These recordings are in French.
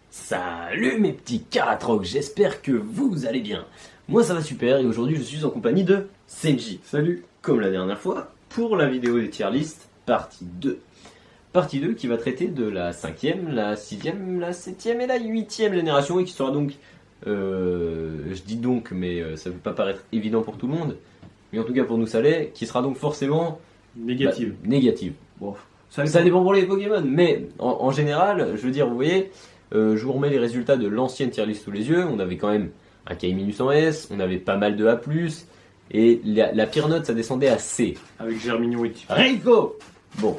Salut mes petits Caratrocs, j'espère que vous allez bien. Moi ça va super et aujourd'hui je suis en compagnie de Senji. Salut. Comme la dernière fois, pour la vidéo des tier list, partie 2. Partie 2 qui va traiter de la 5e, la 6e, la 7e et la 8e génération et qui sera donc, je dis donc mais ça ne peut pas paraître évident pour tout le monde, mais en tout cas pour nous ça l'est, qui sera donc forcément Négative. négative. Bon, Ça dépend pour les Pokémon, mais en général, je veux dire, vous voyez, je vous remets les résultats de l'ancienne tier list sous les yeux. On avait quand même un K-minus en S, on avait pas mal de A+, et la pire note, ça descendait à C. Avec Germignon et Tiff. Rico. Bon.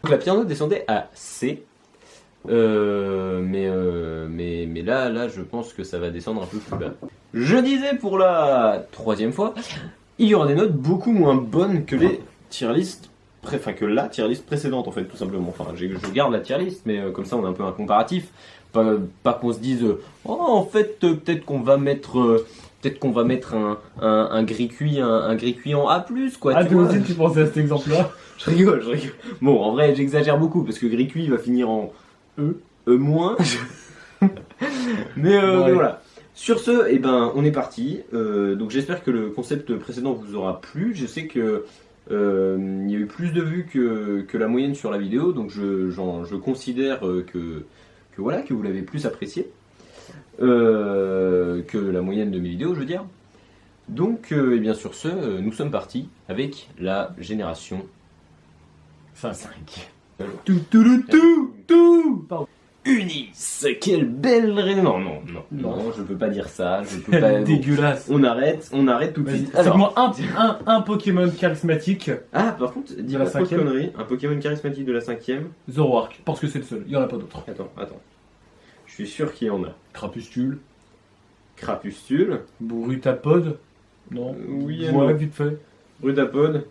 Donc la pire note descendait à C. Mais là, je pense que ça va descendre un peu plus bas. Je disais pour la 3e fois, il y aura des notes beaucoup moins bonnes que les tier list, que la tier list précédente en fait, tout simplement. Enfin, je garde la tier list, mais comme ça on a un peu un comparatif. Pas qu'on se dise, oh en fait peut-être qu'on va mettre un gris cuit en A+, quoi. Ah, tu toi vois. aussi tu pensais à cet exemple-là? Je rigole. Bon, en vrai, j'exagère beaucoup parce que gris cuit va finir en E moins. mais voilà. Sur ce, eh ben, on est parti. Donc j'espère que le concept précédent vous aura plu. Je sais que il y a eu plus de vues que la moyenne sur la vidéo, donc je considère que voilà, que vous l'avez plus apprécié que la moyenne de mes vidéos, je veux dire. Donc, et bien sur ce, nous sommes partis avec la génération 5. Pardon. Unis, quelle belle non, je peux pas dire ça, je peux pas. Dégueulasse. On arrête tout de Vas-y, suite. fais-moi un Pokémon charismatique. Ah, par contre, dis-moi la pas de 5e. conneries, un Pokémon charismatique de la 5e. Zoroark, parce que c'est le seul, il y en a pas d'autres. Attends. Je suis sûr qu'il y en a. Crapustule. Crapustule. Brutapod. Non. Oui et Ouais, non. vite fait. Brutapod.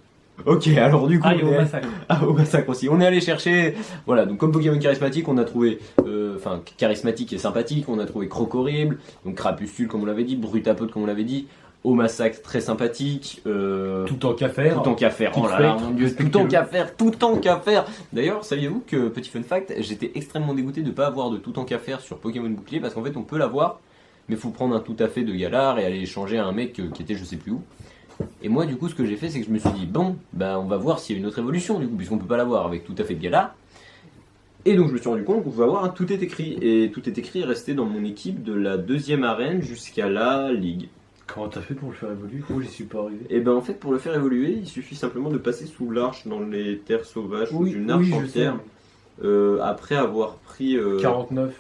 Ok, alors du coup, Ah, et on au est- massacre. Ah, au massacre aussi. On est allé chercher, voilà, donc comme Pokémon charismatique, on a trouvé, charismatique et sympathique, on a trouvé Crocorible, donc Crapustule comme on l'avait dit, Brutapod comme on l'avait dit, au massacre très sympathique, Tout en qu'à faire. tout en qu'à faire. Oh là là, mon dieu, tout en qu'à faire. D'ailleurs, saviez-vous que, petit fun fact, j'étais extrêmement dégoûté de ne pas avoir de tout en qu'à faire sur Pokémon Bouclier, parce qu'en fait, on peut l'avoir, mais il faut prendre un tout à fait de Galar et aller échanger à un mec qui était je sais plus où. Et moi, du coup, ce que j'ai fait, c'est que je me suis dit, bon, bah, on va voir s'il y a une autre évolution, du coup, puisqu'on peut pas l'avoir avec tout à fait de Galar. Et donc, je me suis rendu compte qu'on pouvait avoir un tout est écrit. Et tout est écrit est resté dans mon équipe de la 2e arène jusqu'à la Ligue. Comment t'as fait pour le faire évoluer? Pourquoi j'y suis pas arrivé? Et ben en fait, pour le faire évoluer, il suffit simplement de passer sous l'arche dans les terres sauvages, sous une arche je entière, après avoir pris 49.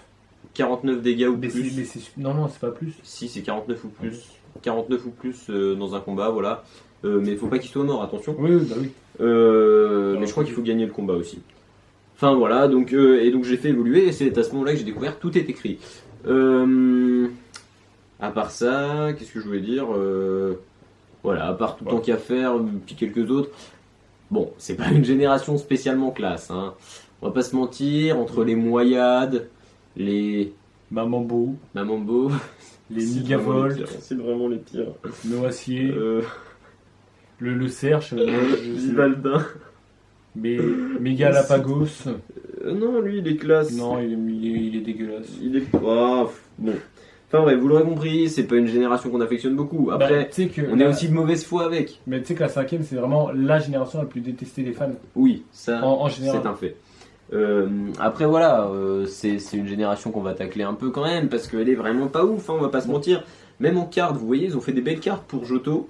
49 dégâts ou Mais plus. non, c'est pas plus. Si, c'est 49 ou plus. 49 ou plus dans un combat, voilà. Mais faut pas qu'il soit mort, attention. Oui, bah oui. Mais je crois qu'il faut gagner le combat aussi. Enfin voilà, donc j'ai fait évoluer et c'est à ce moment-là que j'ai découvert tout est écrit. À part ça, qu'est-ce que je voulais dire Voilà, à part tout tant qu'à faire, puis quelques autres. Bon, c'est pas une génération spécialement classe, hein. On va pas se mentir, entre les Moyades, les Mamambo, Mamambo, les c'est Migavolt, c'est vraiment les pires. Noacier, le Cerche, Vivaldin. mais Megalapagos. Non, lui il est classe. Non, il est dégueulasse. Il est. Ah, bon. Enfin bref, vous l'aurez compris, c'est pas une génération qu'on affectionne beaucoup. Après, tu sais que on est aussi de mauvaise foi avec. Mais tu sais que la 5e, c'est vraiment la génération la plus détestée des fans. Oui, ça, En général. c'est un fait. Après voilà, c'est une génération qu'on va tacler un peu quand même parce qu'elle est vraiment pas ouf, hein, on va pas se mentir. Même en cartes, vous voyez, ils ont fait des belles cartes pour Johto,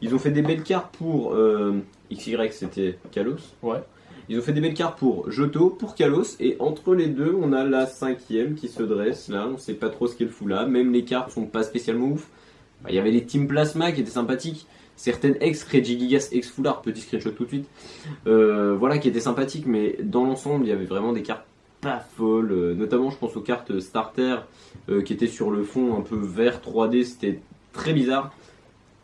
ils ont fait des belles cartes pour XY, c'était Kalos. Ouais. Ils ont fait des belles cartes pour Johto, pour Kalos, et entre les deux, on a la 5e qui se dresse là, on sait pas trop ce qu'elle fout là, même les cartes sont pas spécialement ouf. Bah, il y avait les Team Plasma qui étaient sympathiques, certaines ex-Regigigas, ex-Foulard, petit screenshot tout de suite, voilà, qui étaient sympathiques, mais dans l'ensemble, il y avait vraiment des cartes pas folles, notamment je pense aux cartes Starter qui étaient sur le fond un peu vert 3D, c'était très bizarre.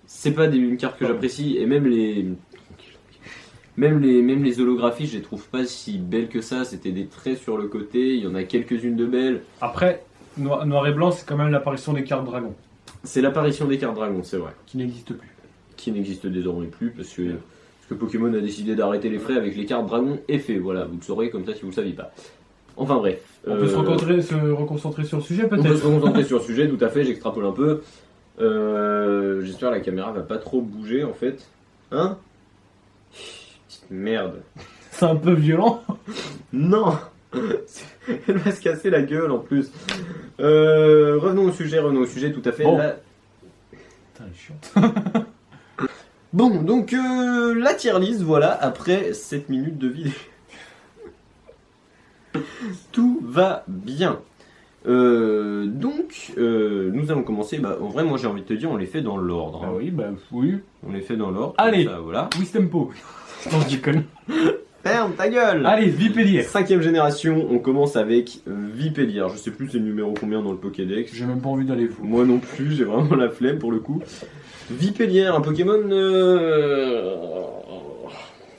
C'est pas une carte que j'apprécie, et même les même les holographies, je les trouve pas si belles que ça. C'était des traits sur le côté. Il y en a quelques-unes de belles. Après, noir et blanc, c'est quand même l'apparition des cartes dragons, C'est l'apparition des cartes dragons, c'est vrai. qui n'existent plus. Qui n'existe désormais plus parce que Pokémon a décidé d'arrêter les frais avec les cartes dragons effet. Voilà, vous le saurez comme ça si vous le saviez pas. Enfin bref. On peut se reconcentrer sur le sujet On peut peut-être. se concentrer sur le sujet, tout à fait, j'extrapole un peu. J'espère que la caméra va pas trop bouger en fait. Hein? Petite merde. C'est un peu violent. Non! Elle va se casser la gueule en plus. Revenons au sujet, tout à fait. Bon. Là- Putain, elle est chiante. Bon, donc la tier list, voilà, après 7 minutes de vidéo. Tout va bien. Donc, nous allons commencer. Bah, en vrai, moi j'ai envie de te dire, on les fait dans l'ordre. Ah oui, oui. On les fait dans l'ordre. Allez. comme ça, voilà. Wistempo. Non, je déconne. Ferme ta gueule! Allez, Vipélier. 5ème génération, on commence avec Vipélier. Je sais plus c'est le numéro combien dans le Pokédex. J'ai même pas envie d'aller fou. Moi non plus, j'ai vraiment la flemme pour le coup. Vipélier, un Pokémon.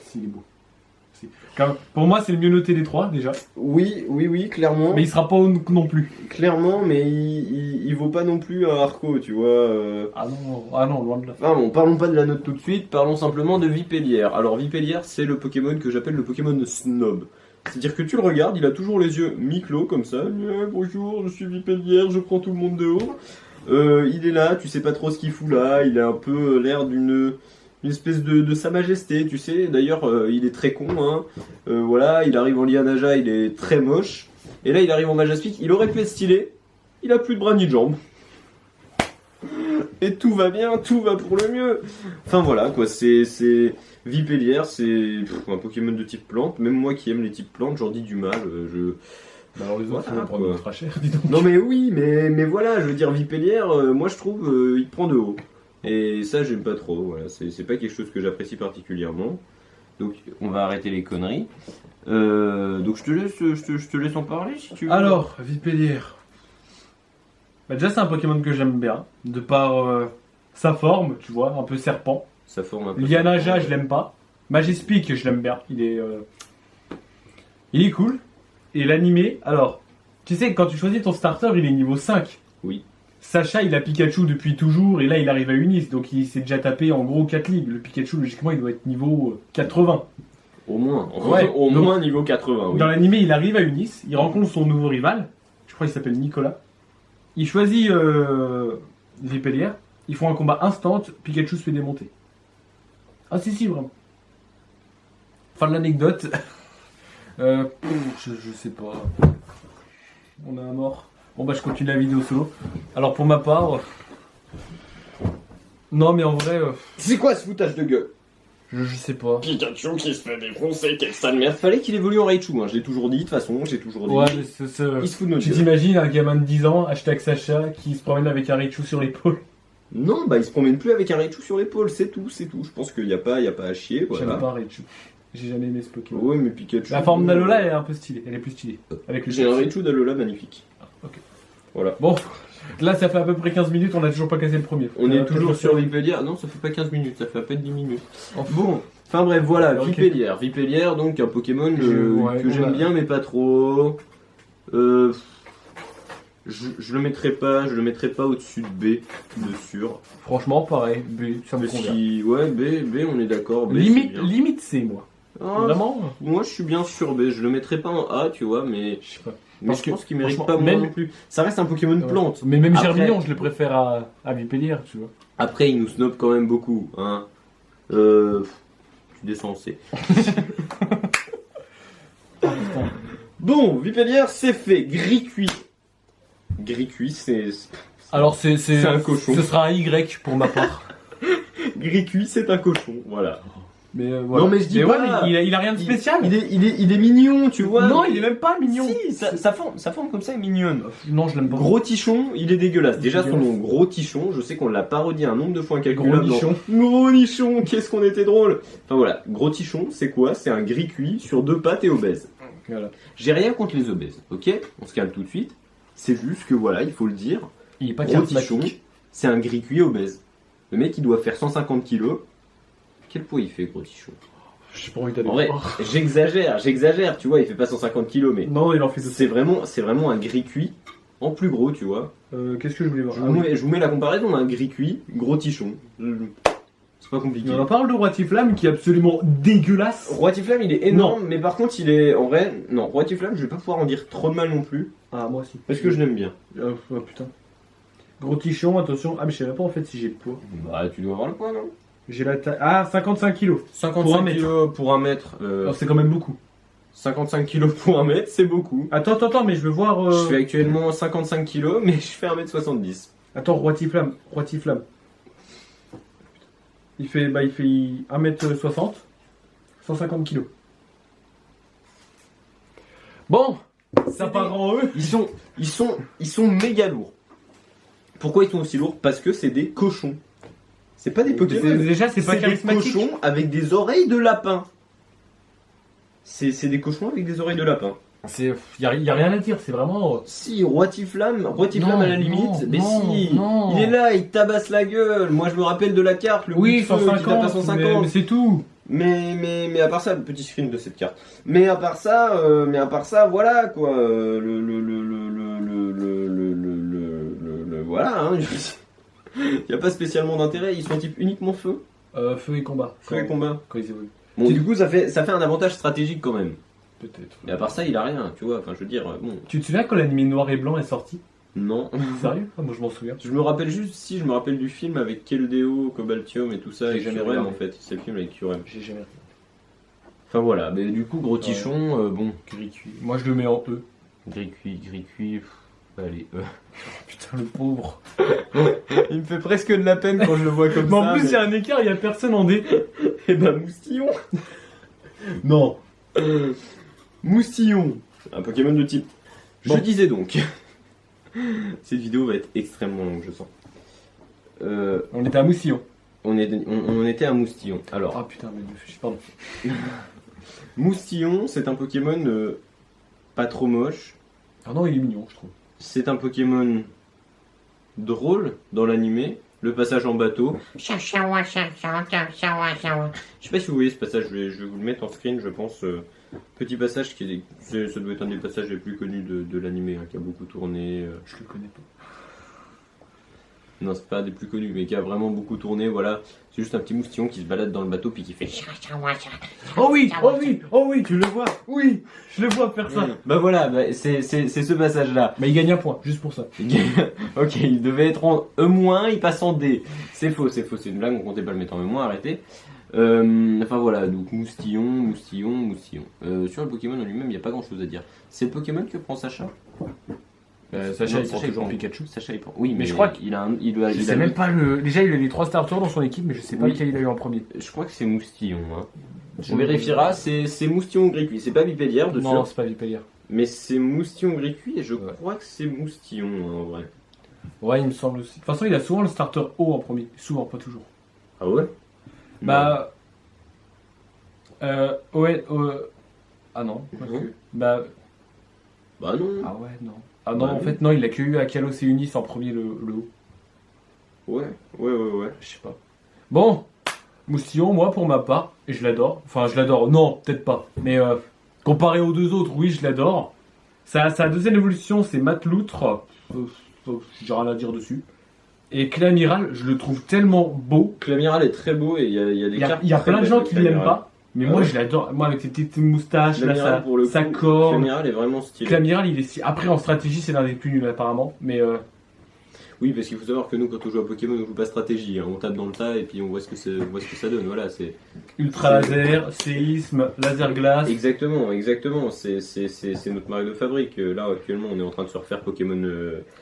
S'il est beau. Pour moi, c'est le mieux noté des trois déjà. Oui, clairement. Mais il sera pas haut non plus. Clairement, mais il vaut pas non plus un Arco, tu vois. Ah non, loin de là. Enfin bon, parlons pas de la note tout de suite, parlons simplement de Vipélier. Alors Vipélier, c'est le Pokémon que j'appelle le Pokémon snob. C'est-à-dire que tu le regardes, il a toujours les yeux mi-clos comme ça. Bonjour, je suis Vipélier, je prends tout le monde de haut. Il est là, tu sais pas trop ce qu'il fout là, il a un peu l'air d'une espèce de Sa Majesté, tu sais. D'ailleurs, il est très con, hein. Voilà, il arrive en Lianaja, il est très moche. Et là, il arrive en Majaspic, il aurait pu être stylé. Il a plus de bras ni de jambes. Et tout va bien, tout va pour le mieux. Enfin voilà, quoi, c'est Vipélier, c'est un Pokémon de type plante. Même moi qui aime les types plantes, j'en dis du mal. Bah alors les autres, Voilà, faut prendre quoi. ultra cher, dis donc. Non mais oui, mais voilà, je veux dire Vipélier, moi je trouve il prend de haut. Et ça j'aime pas trop, voilà, c'est pas quelque chose que j'apprécie particulièrement. Donc on va arrêter les conneries. Donc je te laisse en parler si tu veux. Alors, Vipélier. Bah déjà, c'est un Pokémon que j'aime bien, de par sa forme, tu vois, un peu serpent. Ça forme un peu. Lianaja, je l'aime pas. Majespic, je l'aime bien. Il est cool. Et l'animé, alors, tu sais, quand tu choisis ton starter, il est niveau 5. Oui. Sacha, il a Pikachu depuis toujours, et là, il arrive à Unis, donc il s'est déjà tapé en gros 4 ligues. Le Pikachu, logiquement, il doit être niveau 80. Au moins, Ouais, au donc, moins niveau 80, oui. Dans l'animé, il arrive à Unis, il rencontre son nouveau rival, je crois qu'il s'appelle Nicolas. Il choisit Vipélier, ils font un combat instant, Pikachu se fait démonter. Ah si, vraiment. Fin de l'anecdote. Je sais pas. On a un mort. Bon bah je continue la vidéo solo. Alors pour ma part... Non mais en vrai... C'est quoi ce foutage de gueule? Je sais pas. Pikachu qui se fait défoncer, quel sale merde. Fallait qu'il évolue en Raichu, hein. Je l'ai toujours dit, de toute façon, j'ai toujours dit. Ouais mais Il se fout de notre tu gueule. t'imagines un gamin de 10 ans, hashtag Sacha, qui se promène avec un Raichu sur l'épaule. Non, bah il se promène plus avec un Raichu sur l'épaule, c'est tout. Je pense qu'il n'y a pas à chier, voilà. J'aime pas un Raichu. J'ai jamais aimé ce Pokémon. Ouais, mais Pikachu. La forme d'Alola elle est un peu stylée, elle est plus stylée. Avec le J'ai un sourcil. Raichu d'Alola magnifique. Ok. Voilà. Bon, là ça fait à peu près 15 minutes, on a toujours pas cassé le premier. On est toujours peut-être sur Vipélier. Non, ça fait pas 15 minutes, ça fait à peine 10 minutes. Enfin, Bon, enfin bref, voilà, Ok. Vipélier. Vipélier, donc un Pokémon Ouais, que j'aime voilà. bien, mais pas trop. Je le mettrai pas au-dessus de B, de sûr. franchement, pareil, B, ça me Parce convient. ouais, B, on est d'accord. B, Limite, c'est bien. limite C, moi. Ah, Vraiment moi, je suis bien sur B. Je le mettrai pas en A, tu vois, mais Je sais pas. mais Parce je que, pense qu'il mérite franchement, pas moins même- non plus. Ça reste un Pokémon plante. Mais même Après- Germignon, je le préfère à Vipélier, tu vois. Après, il nous snob quand même beaucoup, hein. Tu descends en C. Bon, Vipélier, c'est fait. Gris cuit. Gris cuit, c'est Alors, c'est un cochon. Ce sera un Y pour ma part. Gris cuit, c'est un cochon, voilà. Mais voilà. Non, mais je dis ouais, pas. mais il a rien de spécial. Il est mignon, tu vois. Non, il est même pas mignon. Si, sa forme comme ça est mignonne. Non, je l'aime pas. Gros tichon, il est dégueulasse. Déjà son Dégueulasse. nom, gros tichon, je sais qu'on l'a parodié un nombre de fois incalculable. Gros nichon. Gros nichon, qu'est-ce qu'on était drôle. Enfin voilà, gros tichon, c'est quoi? C'est un gris cuit sur 2 pattes et obèse. Voilà. J'ai rien contre les obèses, ok? On se calme tout de suite. C'est juste que voilà, il faut le dire. Il est pas Gros tichon, charismatique. c'est un gris cuit obèse. Le mec il doit faire 150 kilos. Quel poids il fait, gros tichon? J'ai pas envie d'aller En vrai, voir. j'exagère, tu vois, il fait pas 150 kilos, mais Non, il en fait deux. c'est vraiment un gris cuit en plus gros, tu vois. Qu'est-ce que je voulais voir? Je vous mets la comparaison, un gris cuit, gros tichon. C'est pas compliqué. On en parle de Roi Tiflam qui est absolument dégueulasse. Roi Tiflam, il est énorme, mais par contre, il est en vrai. Non, Roi Tiflam, je vais pas pouvoir en dire trop de mal non plus, Ah, moi aussi. parce que je l'aime bien. Oh putain. Gros tichon, attention. Ah, mais je savais pas en fait si j'ai le poids. Bah, tu dois avoir le poids, non? J'ai la taille. Ah, 55 kilos. 55 kilos pour un mètre. Alors, c'est quand même beaucoup. 55 kilos pour un mètre, c'est beaucoup. Attends, mais je veux voir. Je fais actuellement 55 kilos, mais je fais 1m70. Attends, Roi Tiflam. Il fait 1m60, 150 kilos. Bon, ça part en eux. Ils sont méga lourds. Pourquoi ils sont aussi lourds? Parce que c'est des cochons. C'est pas des Pokémon. Déjà, c'est pas des charismatique. cochons avec des oreilles de lapin. C'est des cochons avec des oreilles de lapin. Y a rien à dire, c'est vraiment. Si, Roi Tiflam à la limite, non, mais non, si, non. il est là, il tabasse la gueule. Moi je me rappelle de la carte, le Oui, coup de feu qui tape à 150, mais c'est tout. Mais à part ça, le petit screen de cette carte. Mais à part ça, voilà quoi. Voilà, hein. Il n'y a pas spécialement d'intérêt. Ils sont type uniquement feu. Feu et combat. Feu et combat. Quand ils évoluent. Bon, du coup, ça fait un avantage stratégique quand même. Peut-être. Et à part ça, il a rien, tu vois. Enfin, je veux dire, bon. Tu te souviens quand l'anime noir et blanc est sorti? Non. Sérieux? Ah, moi je m'en souviens. Je me rappelle juste, si, je me rappelle du film avec Keldeo, Cobaltium et tout ça, J'ai avec jamais Kyurem regardé. en fait. C'est le film avec Kyurem. J'ai jamais regardé. Enfin voilà, mais du coup, gros tichon, bon. Gris cuit. Moi je le mets en E. Gris cuit, pff, allez, Putain, le pauvre. Il me fait presque de la peine quand je le vois comme Mais en plus, il y a un écart, il y a personne en D. Et ben, Moustillon. Non. Moustillon. Un Pokémon de type. Bon. Je disais donc. Cette vidéo va être extrêmement longue, je sens. On était à Moussillon. On était à Moustillon. Alors, Ah putain, mais pardon. Moustillon, c'est un Pokémon pas trop moche. Ah non, il est mignon, je trouve. C'est un Pokémon drôle dans l'animé. Le passage en bateau. Je sais pas si vous voyez ce passage, je vais vous le mettre en screen, je pense. Petit passage ça doit être un des passages les plus connus de l'animé, hein, qui a beaucoup tourné. Je le connais pas. Non, c'est pas des plus connus, mais qui a vraiment beaucoup tourné, voilà. C'est juste un petit moustillon qui se balade dans le bateau puis qui fait. Oh oui, tu le vois. Oui, je le vois faire ça. Bah voilà, bah, c'est ce passage-là. Mais il gagne un point, juste pour ça. Ok, il devait être en E-, il passe en D. C'est faux, c'est une blague, on comptait pas le mettre en E-, arrêtez. Enfin voilà, donc moustillon. Sur le Pokémon en lui-même, il n'y a pas grand chose à dire. C'est le Pokémon que prend Sacha. Sacha, Non, il prend toujours prend Pikachu. Sacha, il prend. Oui, Mais je crois qu'il a un. Il a, Je il sais a- même pas le. Déjà, il a les 3 starters dans son équipe, mais je sais pas Oui. lequel il a eu en premier. Je crois que c'est moustillon. Hein. On vérifiera, c'est moustillon gris cuit. C'est pas bipédière de Non, sûr, c'est pas Vipellier. mais c'est moustillon gris cuit et je Ouais. crois que c'est moustillon hein, en vrai. Ouais, il me semble aussi. De toute façon, il a souvent le starter haut en premier. Souvent, pas toujours. Ah ouais? Bah. Ouais. Ah non. quoique. Mhm. Bah. Bah non. Ah ouais, non. Ah non, Bah en non. fait, non, il a que eu à Kalos et Unis en premier le haut. Ouais. Je sais pas. Bon, Moustillon, moi pour ma part, et je l'adore. Enfin, je l'adore, non, peut-être pas. Mais comparé aux deux autres, oui, je l'adore. Sa deuxième évolution, c'est Matloutre. J'ai rien à dire dessus. Et Clamiral, je le trouve tellement beau. Clamiral est très beau et il y a des Il y a, cartes. il y a très plein de belles gens de qui l'aiment Clamiral. pas. Mais Ah moi, ouais. je l'adore. Moi, avec ses petites moustaches, là, Clamiral, pour le sa coup, corne. Clamiral est vraiment stylé. Clamiral, il est si. Après, en stratégie, c'est l'un des plus nuls, apparemment. Mais Oui, parce qu'il faut savoir que nous, quand on joue à Pokémon, on joue pas stratégie. Hein. On tape dans le tas et puis on voit ce que ça donne. Voilà, c'est. ultra laser, séisme, laser glace. Exactement. C'est notre marque de fabrique. Là, actuellement, on est en train de se refaire Pokémon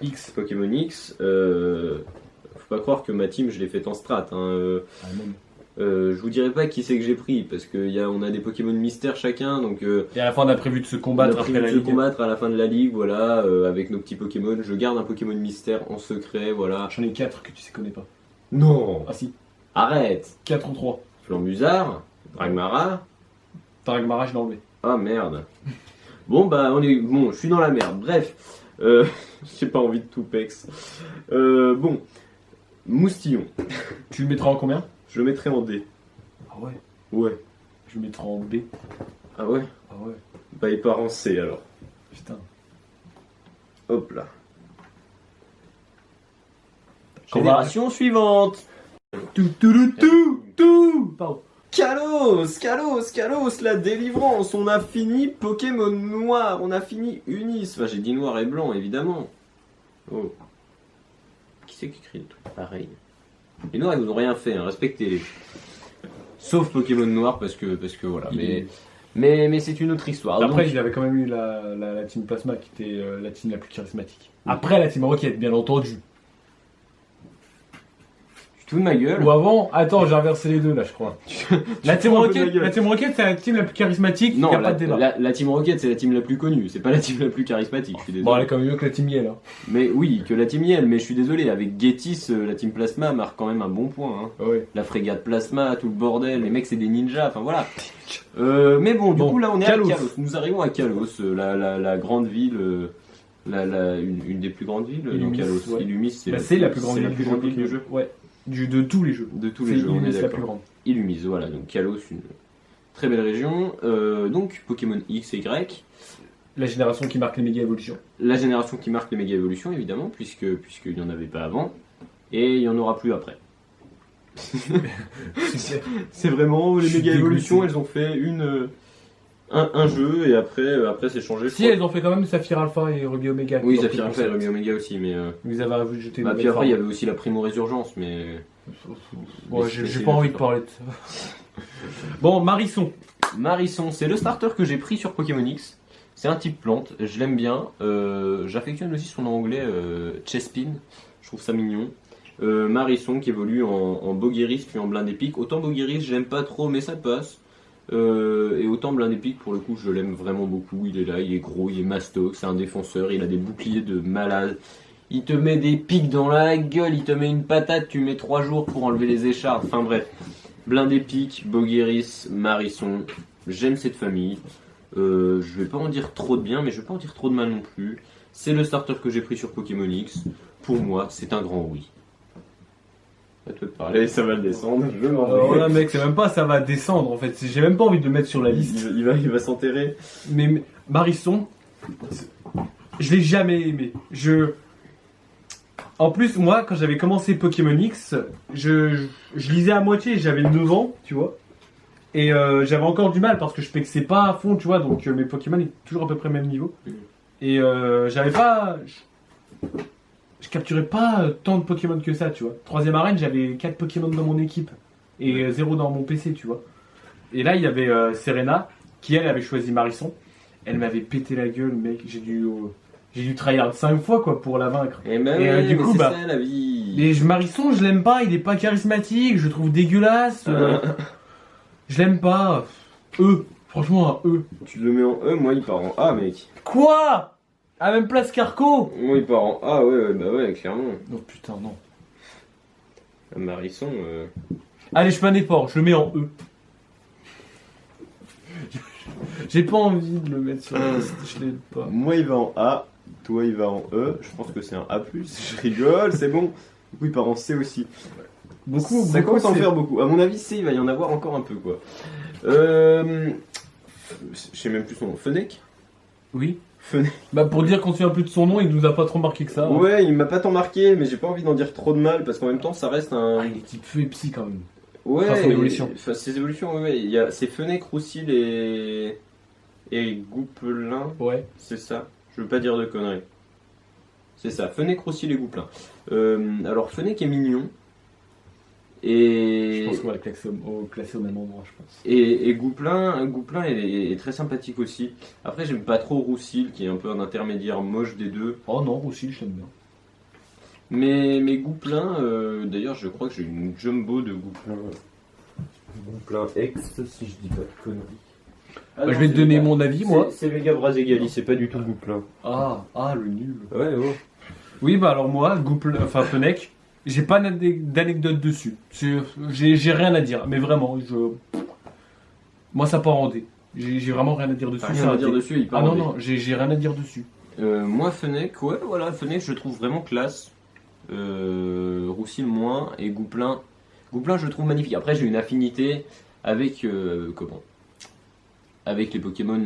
X. Pokémon X. Faut pas croire que ma team, je l'ai faite en strat. Hein. Ah, même. Je vous dirai pas qui c'est que j'ai pris parce on a des Pokémon mystères chacun. Donc, Et à la fin, on a prévu de se on a combattre prévu après de la se ligue. combattre à la fin de la ligue. Voilà, avec nos petits Pokémon. Je garde un Pokémon mystère en secret. Voilà. J'en ai 4 que tu sais connais pas. Non. Ah si, Arrête. 4 ou 3. Flambuzard, Dragmara. Taragmara, je l'ai enlevé. Ah merde. Bon bah je suis dans la merde. Bref, j'ai pas envie de tout pex. Bon, Moustillon, Tu le mettras en combien? je le mettrai en D. Ah ouais. Ouais. Je mettrai en B. Ah ouais? Ah ouais, Bah il part en C alors. putain. Hop là. On va- Génération suivante. Tout Pardon. Kalos, la délivrance. On a fini Pokémon Noir, on a fini Unis. Enfin, j'ai dit noir et blanc, évidemment. Oh. Qui c'est qui écrit des trucs pareils? Les noirs, ils vous ont rien fait, hein, respectez-les. Sauf Pokémon Noir, parce que voilà. Mais c'est une autre histoire. Après, Donc, il avait quand même eu la team Plasma qui était la team la plus charismatique. Après, la team Rocket, bien entendu. tu te fous de ma gueule. Ou avant, attends, j'ai inversé les deux là, je crois. La team fous un peu de ma Rocket, gueule. la team Rocket, c'est la team la plus charismatique, Non, il n'y a pas de débat. la Team Rocket, c'est la team la plus connue. C'est pas la team la plus charismatique, je suis désolé. Bon, elle est quand même mieux que la team Yell. Hein. Mais oui, que la Team Yell, mais je suis désolé. Avec Getis, la Team Plasma marque quand même un bon point. Hein. Ah ouais. La frégate Plasma, tout le bordel, les mecs c'est des ninjas, enfin voilà. Mais bon, du Bon, coup là on est Kalos. à Kalos. Nous arrivons à Kalos, la grande ville, une des plus grandes villes. Illumis, Donc Kalos, ouais. Illumis, Bah, c'est la plus grande c'est la ville plus grande ville du jeu. Ouais. De tous les jeux. De tous C'est les jeux, on est Illumis la plus d'accord. grande. Illumis, voilà, donc Kalos, une très belle région. Donc Pokémon X et Y, La génération qui marque les méga évolutions. la génération qui marque les méga évolutions évidemment, puisqu'il n'y en avait pas avant, et il n'y en aura plus après. C'est vraiment Je les suis méga évolutions, dégoûté. elles ont fait un jeu et après c'est changé. je Si, crois. elles ont fait quand même Saphir Alpha et Ruby Omega. Oui, Ils ont Saphir fait Alpha et concept. Ruby Omega aussi, mais Ils avaient rajouté bah, une puis nouvelle après il y forme. avait aussi la Primo Résurgence, mais Ouais, mais j'ai c'est pas envie de d'accord. parler de ça. Bon, Marisson. Marisson, c'est le starter que j'ai pris sur Pokémon X. C'est un type plante, je l'aime bien. J'affectionne aussi son nom anglais, Chespin. Je trouve ça mignon. Marisson qui évolue en Bogueris puis en Blindépic. Autant Bogueris, je l'aime pas trop, mais ça passe. Et autant Blindépic, pour le coup, je l'aime vraiment beaucoup. Il est là, il est gros, il est mastoc, c'est un défenseur, il a des boucliers de malade. Il te met des pics dans la gueule, il te met une patate, tu mets 3 jours pour enlever les écharpes. Enfin bref. Blindépic, Bogueris, Marisson. J'aime cette famille. Je vais pas en dire trop de bien, mais je vais pas en dire trop de mal non plus. C'est le starter que j'ai pris sur Pokémon X. Pour moi, c'est un grand oui. À toi de parler, ça va le descendre. Je m'en vais. Alors là, mec, c'est même pas ça va descendre en fait. J'ai même pas envie de le mettre sur la liste. Il va s'enterrer. Mais Marisson, je l'ai jamais aimé. En plus, moi, quand j'avais commencé Pokémon X, je lisais à moitié, j'avais 9 ans, tu vois. Et j'avais encore du mal parce que je pexais pas à fond, tu vois, donc mes Pokémon étaient toujours à peu près au même niveau. Et j'avais pas. Je capturais pas tant de Pokémon que ça, tu vois. Troisième arène, j'avais 4 Pokémon dans mon équipe et 0 dans mon PC, tu vois. Et là, il y avait Serena qui, elle, avait choisi Marisson. Elle m'avait pété la gueule, mec. J'ai dû tryhard 5 fois, quoi, pour la vaincre. Et ben Et, oui, du mais coup, c'est bah, ça la vie. Et Marisson, je l'aime pas, il est pas charismatique, je le trouve dégueulasse. Je l'aime pas. Franchement, un E. Tu le mets en E, moi il part en A, mec. Quoi? À même place qu'Arco? Moi il part en A, ouais, bah ouais, clairement. Non, putain, non. Marisson, Allez, je fais un effort, je le mets en E. J'ai pas envie de le mettre sur la liste, je l'aime pas. moi il va en A, toi il va en E. Je pense que c'est un A+. Je rigole, c'est bon. Du coup il part en C aussi. Ça commence à en c'est- faire beaucoup. À mon avis, C, il va y en avoir encore un peu, quoi. Je sais même plus son nom. Fennec. Oui. Fennec. Bah, pour dire qu'on se souvient plus de son nom, il nous a pas trop marqué que ça. hein. Ouais, il m'a pas tant marqué, mais j'ai pas envie d'en dire trop de mal parce qu'en même temps, ça reste un. Ah, il est type feu et psy quand même. Ouais. Enfin, son évolution. Enfin, ses évolutions, ouais. C'est Fennec, Roussil et Gouppelin. Ouais. C'est ça. Je veux pas dire de conneries. C'est ça. Fennec, Roussil et Gouppelin. Alors, Fennec est mignon. Je Et. pense qu'on va le classer au même endroit, je pense. Et Gouppelin est très sympathique aussi. Après, j'aime pas trop Roussil, qui est un peu un intermédiaire moche des deux. Oh non, aussi, je l'aime bien. Mais Gouppelin, d'ailleurs, je crois que j'ai une jumbo de Gouppelin. Gouppelin X, si je dis pas de conneries. Ah Bah, non, je vais te c'est donner Mega- mon avis, moi. C'est Mega Braségali, c'est pas du tout Gouppelin. Ah, le nul. Ouais, ouais. Oui, bah alors moi, Fennec, j'ai pas d'anecdote dessus. J'ai rien à dire, mais vraiment, moi ça part en D. J'ai vraiment rien à dire dessus. T'as c'est rien un à dire D. dessus, il Ah part non, en D. non, j'ai rien à dire dessus. Moi, Fennec, ouais, voilà, Fennec, je trouve vraiment classe. Roussil moins, et Gouppelin, je le trouve magnifique. Après, j'ai une affinité avec, avec les Pokémon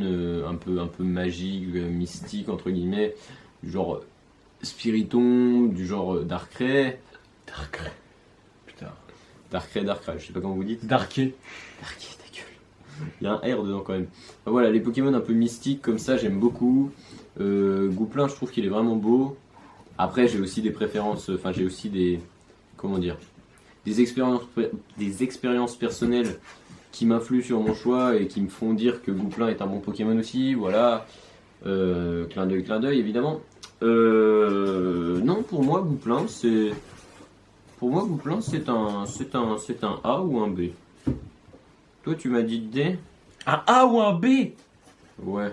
un peu magiques, mystiques entre guillemets, du genre Spiritomb, du genre Darkrai. Darkrai. Putain. Darkrai, je sais pas comment vous dites. Darké. Darkrai, ta gueule. Il y a un R dedans quand même. Enfin, voilà, les Pokémon un peu mystiques comme ça, j'aime beaucoup. Gouplin, je trouve qu'il est vraiment beau. Après, j'ai aussi des préférences, enfin j'ai aussi des, comment dire, des expériences personnelles qui m'influent sur mon choix et qui me font dire que Gouplin est un bon Pokémon aussi, voilà. Clin d'œil évidemment. Non, pour moi Gouplin c'est un A ou un B. Toi tu m'as dit D. Un A ou un B? Ouais.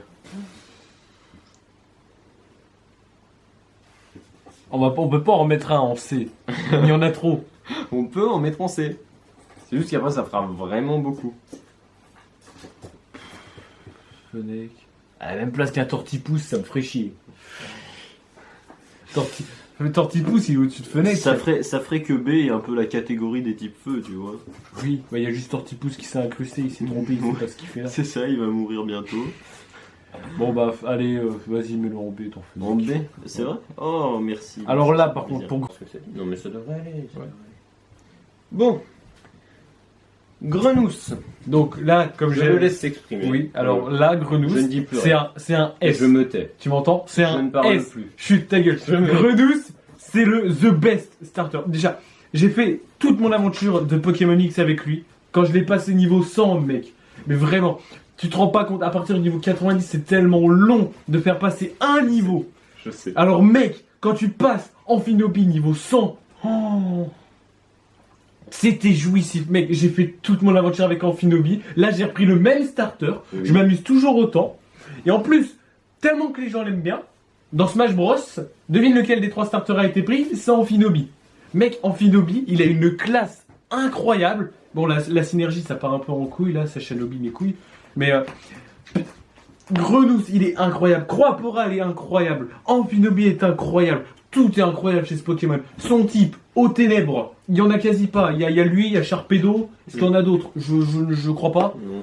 On peut pas en mettre un en C. Il y en a trop. On peut en mettre en C. C'est juste qu'après ça fera vraiment beaucoup. Fennec. À la même place qu'un Tortipousse, ça me ferait chier. Le Tortipousse, il est au-dessus de Fennec. Ça ferait que B est un peu la catégorie des types feu, tu vois. Oui, bah il y a juste Tortipousse qui s'est incrusté, il s'est trompé, il sait pas ce qu'il fait là. C'est ça, il va mourir bientôt. Bon bah allez, vas-y, mets-le en B, ton Fennec. En B, c'est vrai? Oh, merci. Alors là, par Plaisir. contre, pour... Non mais ça devrait aller. Ça Ouais. devrait aller. Bon. Grenousse. Donc là, comme Je j'ai... le laisse s'exprimer. Oui, alors là, Grenousse, Je ne dis plus c'est rien. un Et S. je me tais. Tu m'entends? C'est Je un ne parle S. plus. Chut, ta gueule. Grenousse, c'est le the best starter. Déjà, j'ai fait toute mon aventure de Pokémon X avec lui. Quand je l'ai passé niveau 100, mec. Mais vraiment, tu te rends pas compte, à partir du niveau 90, c'est tellement long de faire passer un niveau. Je sais. Alors, mec, quand tu passes Amphinopie niveau 100, oh, c'était jouissif. Mec, j'ai fait toute mon aventure avec Amphinopie. Là, j'ai repris le même starter. Oui. Je m'amuse toujours autant. Et en plus, tellement que les gens l'aiment bien, dans Smash Bros, devine lequel des 3 starters a été pris? C'est Amphinopie. Mec, Amphinopie, il a une classe incroyable. Bon, la synergie, ça part un peu en couille, là, ça Shinobi mes couilles. Mais Grenousse, il est incroyable. Croapora, il est incroyable. Amphinopie est incroyable. Tout est incroyable chez ce Pokémon. Son type, aux ténèbres, il y en a quasi pas. Il y a lui, il y a Sharpedo. Est-ce qu'il y en a d'autres? Je crois pas. Non.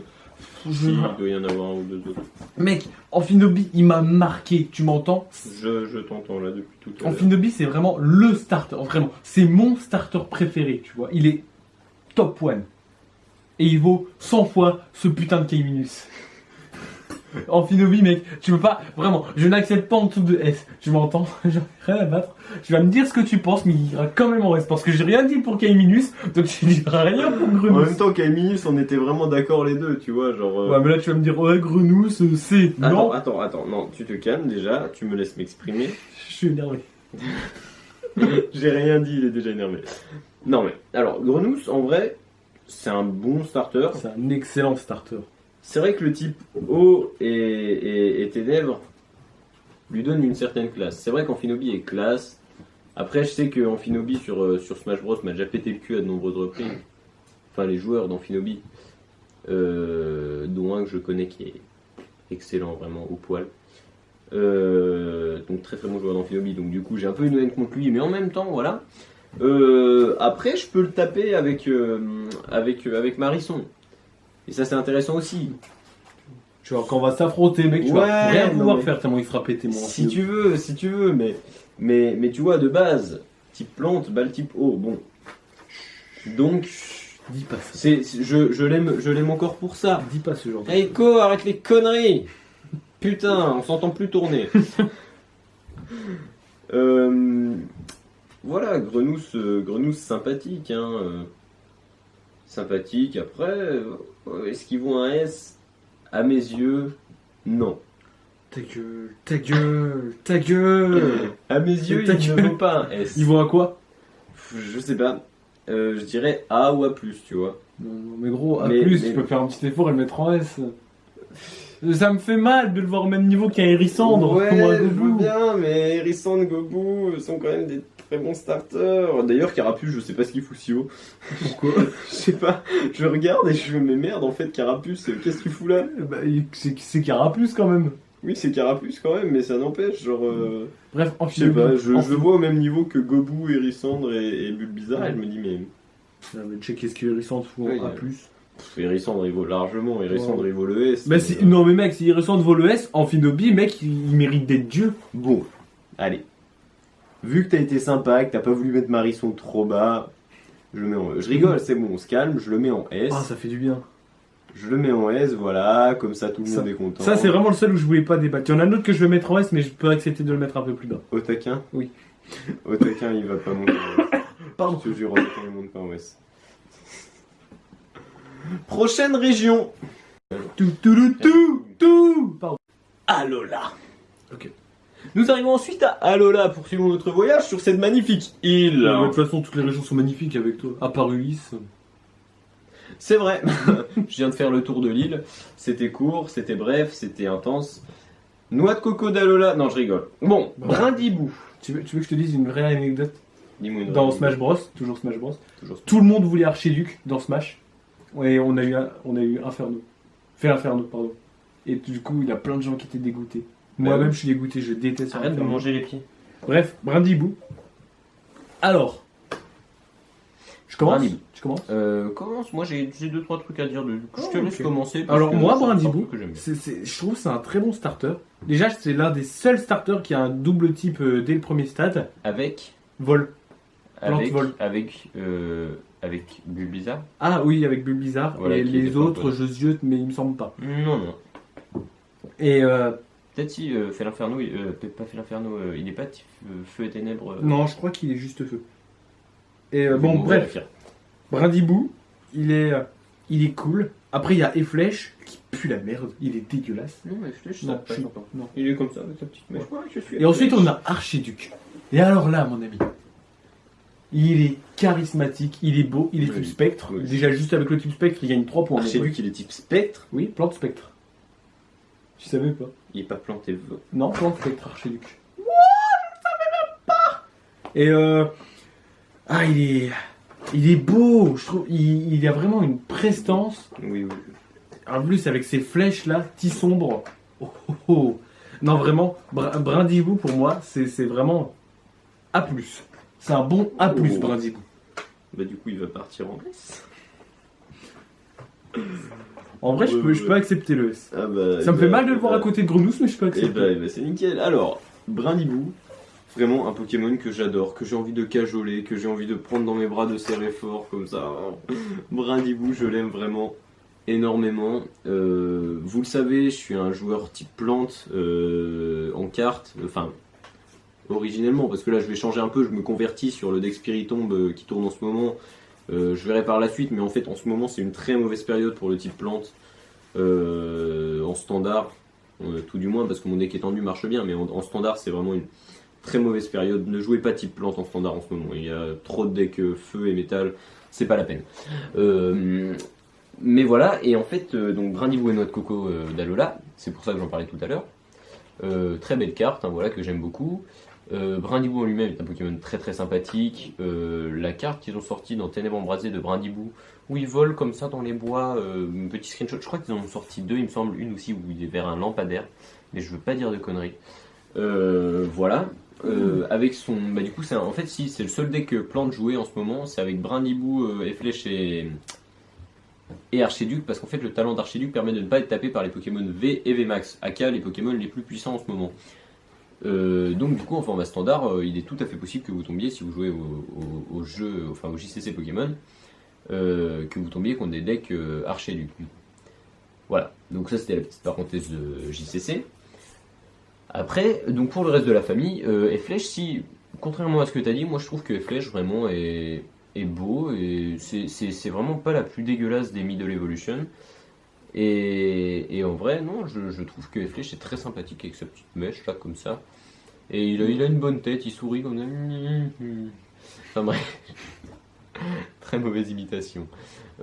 Je- Il doit y en avoir un ou deux autres. Mec, Amphinopie, il m'a marqué. Tu m'entends? Je t'entends là depuis tout à l'heure. Amphinopie, c'est vraiment le starter. Vraiment, c'est mon starter préféré, tu vois. Il est top 1. Et il vaut 100 fois ce putain de K-Minus. Amphinopie, mec, tu peux pas. Vraiment, je n'accepte pas en dessous de S. Tu m'entends? J'en ai rien à battre. Tu vas me dire ce que tu penses, mais il ira quand même en S. Parce que j'ai rien dit pour K-Minus, donc je dirai rien pour En Grenousse. même temps, Minus, on était vraiment d'accord les deux, tu vois, genre. Ouais, mais là, tu vas me dire, ouais, Grenousse, c'est. Non, Attends, non, tu te calmes déjà, tu me laisses m'exprimer. je suis énervé. J'ai rien dit, il est déjà énervé. Non mais, alors, Grenousse, en vrai, c'est un bon starter. C'est un excellent starter. C'est vrai que le type eau et ténèbres lui donne une certaine classe. C'est vrai qu'Amphinopie est classe. Après, je sais qu'Amphinopie sur Smash Bros m'a déjà pété le cul à de nombreuses reprises. Enfin, les joueurs d'Amphinopie, dont un que je connais qui est excellent, vraiment, au poil. Donc très très bon joueur d'Amphinopie. Donc du coup, j'ai un peu une haine contre lui, mais en même temps, voilà. Après, je peux le taper avec Marisson. Et ça, c'est intéressant aussi. Tu vois, quand on va s'affronter, mec, tu Ouais, vas rien non, pouvoir mais- faire tellement il sera pété, mon Si tu veux, mais tu vois, de base, type plante, balle type eau, bon. Donc, Dis pas ça. je l'aime encore pour ça. Dis pas ce genre de Eiko, arrête les conneries. Putain, on s'entend plus tourner. Voilà, Grenousse sympathique, hein. Sympathique. Après, est-ce qu'ils vont un S? À mes yeux, non. Ta gueule, ta gueule, ta gueule. À mes yeux, Ta il ne gueule. vaut pas un S. Ils vont à quoi? Je sais pas. Je dirais A ou A+, tu vois. Non, mais gros, A+, Mais- tu peux faire un petit effort et le mettre en S. Ça me fait mal de le voir au même niveau qu'un Hérissandre. Ouais, ou un je veux Gobu. bien, mais Hérissandre, Gobu sont quand même des très bons starters. D'ailleurs, Carapuce, je sais pas ce qu'il fout si haut. Pourquoi? Je sais pas. Je regarde et je me mais merde, en fait, Carapuce, qu'est-ce que tu fous là? Bah, c'est Carapuce quand même. Oui, c'est Carapuce quand même, mais ça n'empêche, genre... Bref, Je sais pas, je le vois au même niveau que Gobu, Hérissandre et Bulbizarre, et je me dis, mais... Non, mais check qu'est-ce que Hérissandre fout Oui, en A+. Hérissandre, il vaut largement. Hérissandre, il vaut le S. Bah, non, mais mec, si Hérissandre vaut le S, Amphinobie, mec, il mérite d'être Dieu. Bon, allez. Vu que t'as été sympa, que t'as pas voulu mettre Marisson trop bas, je le mets en E. Je rigole, c'est bon, on se calme, je le mets en S. Ah, ça fait du bien. Je le mets en S, voilà, comme ça tout le monde est content. Ça, c'est vraiment le seul où je voulais pas débattre. Il y en a un autre que je vais mettre en S, mais je peux accepter de le mettre un peu plus bas. Otaquin Oui. Otaquin, il va pas monter en S. Pardon. Je te jure, Otaquin, il monte pas en S. Prochaine région. Tout. Pardon. Alola. Ok. Nous arrivons ensuite à Alola, poursuivons notre voyage sur cette magnifique île. De toute façon, toutes les régions sont magnifiques avec toi. À part Ulysse. C'est vrai, je viens de faire le tour de l'île, c'était court, c'était bref, c'était intense. Noix de coco d'Alola, non je rigole. Bon, Brindibou. Tu veux que je te dise une vraie anecdote? Dis-moi une Dans vraie Smash Bros, toujours Smash Bros, Toujours. tout le monde voulait Archiduc dans Smash. Et on a eu Inferno. Fait Inferno, pardon. Et du coup, il y a plein de gens qui étaient dégoûtés. Moi-même, je suis dégoûté, je déteste Arrête de Inferno. manger les pieds. Bref, Brindibou. Alors, je commence. Brindibou. Tu commences. Commence, moi j'ai 2-3 trucs à dire de. Oh, Je te laisse ok. commencer. parce Alors que moi, c'est un Brindibou, truc que j'aime bien. je trouve que c'est un très bon starter. Déjà, c'est l'un des seuls starters qui a un double type dès le premier stade. Avec. Vol. Plante Avec. vol. Avec Bulbizarre. Ah oui, avec Bulbizarre. Voilà, et qui les était pas autres, bon. je ziote, mais il me semble pas. Non, non. Et Peut-être si fait l'inferno, peut-être pas fait l'inferno, il est pas type feu et ténèbres. non, je crois qu'il est juste feu. Et bon, bon, ouais, bref, Brindibou, il est cool. Après, il y a Efflèche qui pue la merde. Il est dégueulasse. Non, mais je Non, pas je suis sympa. non. Il est comme ça, avec sa petite mèche. Ouais, je suis Et ensuite, on a Archiduc. Et alors là, mon ami, il est charismatique, il est beau, il est Oui, type spectre. oui. Déjà, juste avec le type spectre, il gagne 3 points. Archiduc, il est type spectre. Oui, plante spectre. Tu savais pas? Il est pas planté. Non, plante spectre, Archiduc. What? Je ne savais même pas! Et ah, il est beau, je trouve. Il a vraiment une prestance. Oui, oui. En plus, avec ces flèches là, petit sombre. Oh, oh, oh. Non, vraiment, Brindibou pour moi, c'est vraiment A+. C'est un bon A+, Oh. Brindibou. Bah, du coup, il va partir en S. En vrai, je peux accepter le S. Ah bah, Ça me fait mal de le voir à côté de Grenousse, mais je peux Et accepter. bah, c'est nickel. Alors, Brindibou, vraiment un Pokémon que j'adore, que j'ai envie de cajoler, que j'ai envie de prendre dans mes bras, de serrer fort comme ça. Brindibou, je l'aime vraiment énormément. Vous le savez, je suis un joueur type plante en carte, enfin originellement, parce que là je vais changer un peu, je me convertis sur le deck Spiritomb qui tourne en ce moment. Je verrai par la suite, mais en fait en ce moment c'est une très mauvaise période pour le type plante en standard, tout du moins parce que mon deck étendu marche bien, mais en standard c'est vraiment une très mauvaise période. Ne jouez pas type plante en standard en ce moment, il y a trop de decks feu et métal, c'est pas la peine. Mais voilà, et en fait, donc Brindibou et Noix de Coco d'Alola, c'est pour ça que j'en parlais tout à l'heure. Très belle carte, hein, voilà, que j'aime beaucoup. Brindibou en lui-même est un Pokémon très très sympathique. La carte qu'ils ont sortie dans Ténèbres Embrasées de Brindibou, où il vole comme ça dans les bois, un petit screenshot, je crois qu'ils en ont sorti 2, il me semble, une aussi où il est vers un lampadaire, mais je veux pas dire de conneries. Voilà. Avec son. Bah, du coup, en fait, si, c'est le seul deck que Plante jouait en ce moment, c'est avec Brindibou, Efflèche et Archiduc, parce qu'en fait, le talent d'Archiduc permet de ne pas être tapé par les Pokémon V et V Max, aka les Pokémon les plus puissants en ce moment. Donc, du coup, en format standard, il est tout à fait possible que vous tombiez, si vous jouez au jeu, enfin au JCC Pokémon, que vous tombiez contre des decks Archiduc. Voilà, donc ça c'était la petite parenthèse de JCC. Après, donc pour le reste de la famille, Efflèche, si, contrairement à ce que tu as dit, moi je trouve que Efflèche vraiment est beau et c'est vraiment pas la plus dégueulasse des Middle Evolution. Et en vrai, non, je trouve que Efflèche est très sympathique avec sa petite mèche là, comme ça. Et il a une bonne tête, il sourit comme ça. Enfin bref, très mauvaise imitation.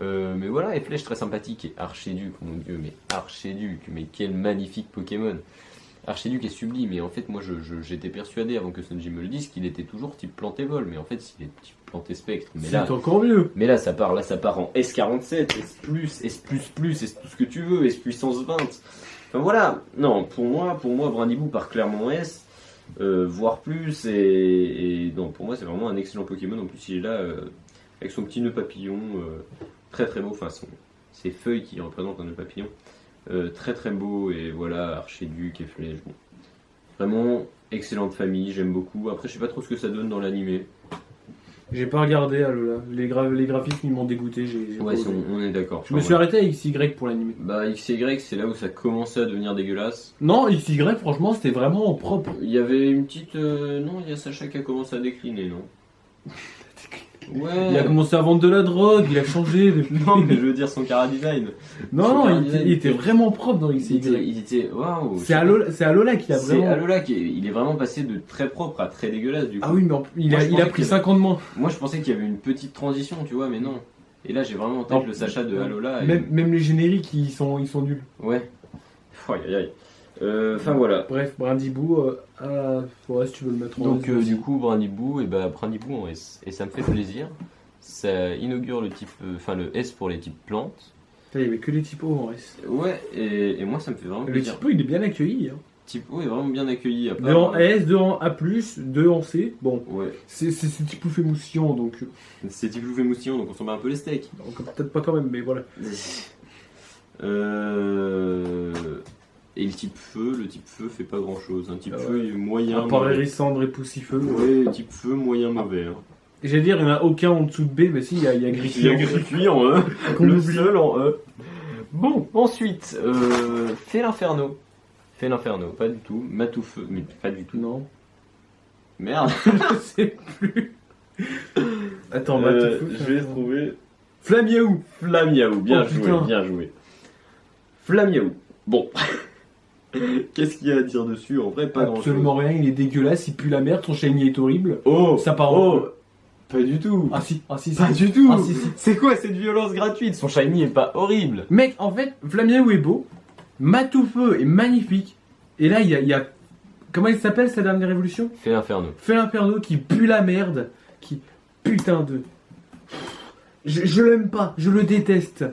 Mais voilà, Efflèche très sympathique et Archiduc, mon dieu, mais Archiduc, mais quel magnifique Pokémon! Archiduc est sublime, et en fait, moi j'étais persuadé avant que Sunji me le dise qu'il était toujours type planté vol, mais en fait, il est type planté spectre. Mais C'est là, encore mieux. mais là, ça part en S47, S+, S++, S tout ce que tu veux, S puissance 20. Enfin voilà, non, pour moi Brindibou part clairement en S, voire plus, et non, pour moi, c'est vraiment un excellent Pokémon. En plus, il est là avec son petit nœud papillon, très très beau, enfin ces feuilles qui représentent un nœud papillon. Très très beau, et voilà, archiduc et flèche. Bon. Vraiment excellente famille, j'aime beaucoup. Après, je sais pas trop ce que ça donne dans l'animé. J'ai pas regardé Alola. Les graphismes ils m'ont dégoûté. J'ai Ouais, pas si osé. on est d'accord. Je me suis arrêté à XY pour l'animé. Bah, XY, c'est là où ça commençait à devenir dégueulasse. Non, XY, franchement, c'était vraiment propre. Il y avait une petite. Non, il y a Sacha qui a commencé à décliner, non? Ouais. Il a commencé à vendre de la drogue, il a changé depuis. Non, mais je veux dire son cara design. Non, Son il était vraiment propre dans XY. Il était. Waouh! C'est Alola qui a C'est vraiment. Alola il est vraiment passé de très propre à très dégueulasse du coup. Ah oui, mais il Moi, je a pensais pris que- 5 ans de moins. Moi je pensais qu'il y avait une petite transition, tu vois, mais non. Et là j'ai vraiment en tête Non. le Sacha de Alola. Et... Même les génériques, ils sont nuls. Ouais. Aïe aïe aïe. Enfin voilà. Bref, Brindibou, ouais, si tu veux le mettre en Donc S, du coup Brindibou, et bah Brindibou en S. Et ça me fait plaisir. Ça inaugure le type. Enfin le S pour les types plantes. Il y avait que les typos en S. Ouais, et moi ça me fait vraiment Le plaisir. typo, il est bien accueilli. Hein. Type O est vraiment bien accueilli. À 2 part- en S, 2 en A+, 2 en C. Bon, Ouais. c'est typo fait moussillant, donc C'est type Louvet Moustillon, donc on s'en bat un peu les steaks. peut-être pas quand même, mais voilà. Et le type feu fait pas grand chose. Un type Ah feu est moyen. À part mauvais. Hérissandre et Poussifeu. Ouais, type feu moyen mauvais. Hein. J'allais dire, il n'y en a aucun en dessous de B, mais si, il y a Il y a Griffy. Griffy en E. Qu'on Le oublie. seul en E. Bon, ensuite, fait l'inferno. Fait l'inferno, pas du tout. Matoufeu, mais pas du tout. Non, Merde. je sais plus. Attends, Je vais trouver. Flamiaou. Flamiaou, bien Oh, joué, putain. bien joué. Flamiaou. Bon. Qu'est-ce qu'il y a à dire dessus? En vrai, pas grand chose. Absolument rien, il est dégueulasse, il pue la merde, son shiny est horrible. Oh, Ça part en oh, pas du tout. Ah si, ah si, si. Pas du tout. Ah si, si. C'est quoi cette violence gratuite? Son shiny est pas horrible. Mec, en fait, Flamiaou est beau, Matoufeu est magnifique, et là, il y a... Comment il s'appelle, sa dernière évolution? Fait l'inferno. Fait l'inferno qui pue la merde, qui... Putain de... Je l'aime pas, je le déteste.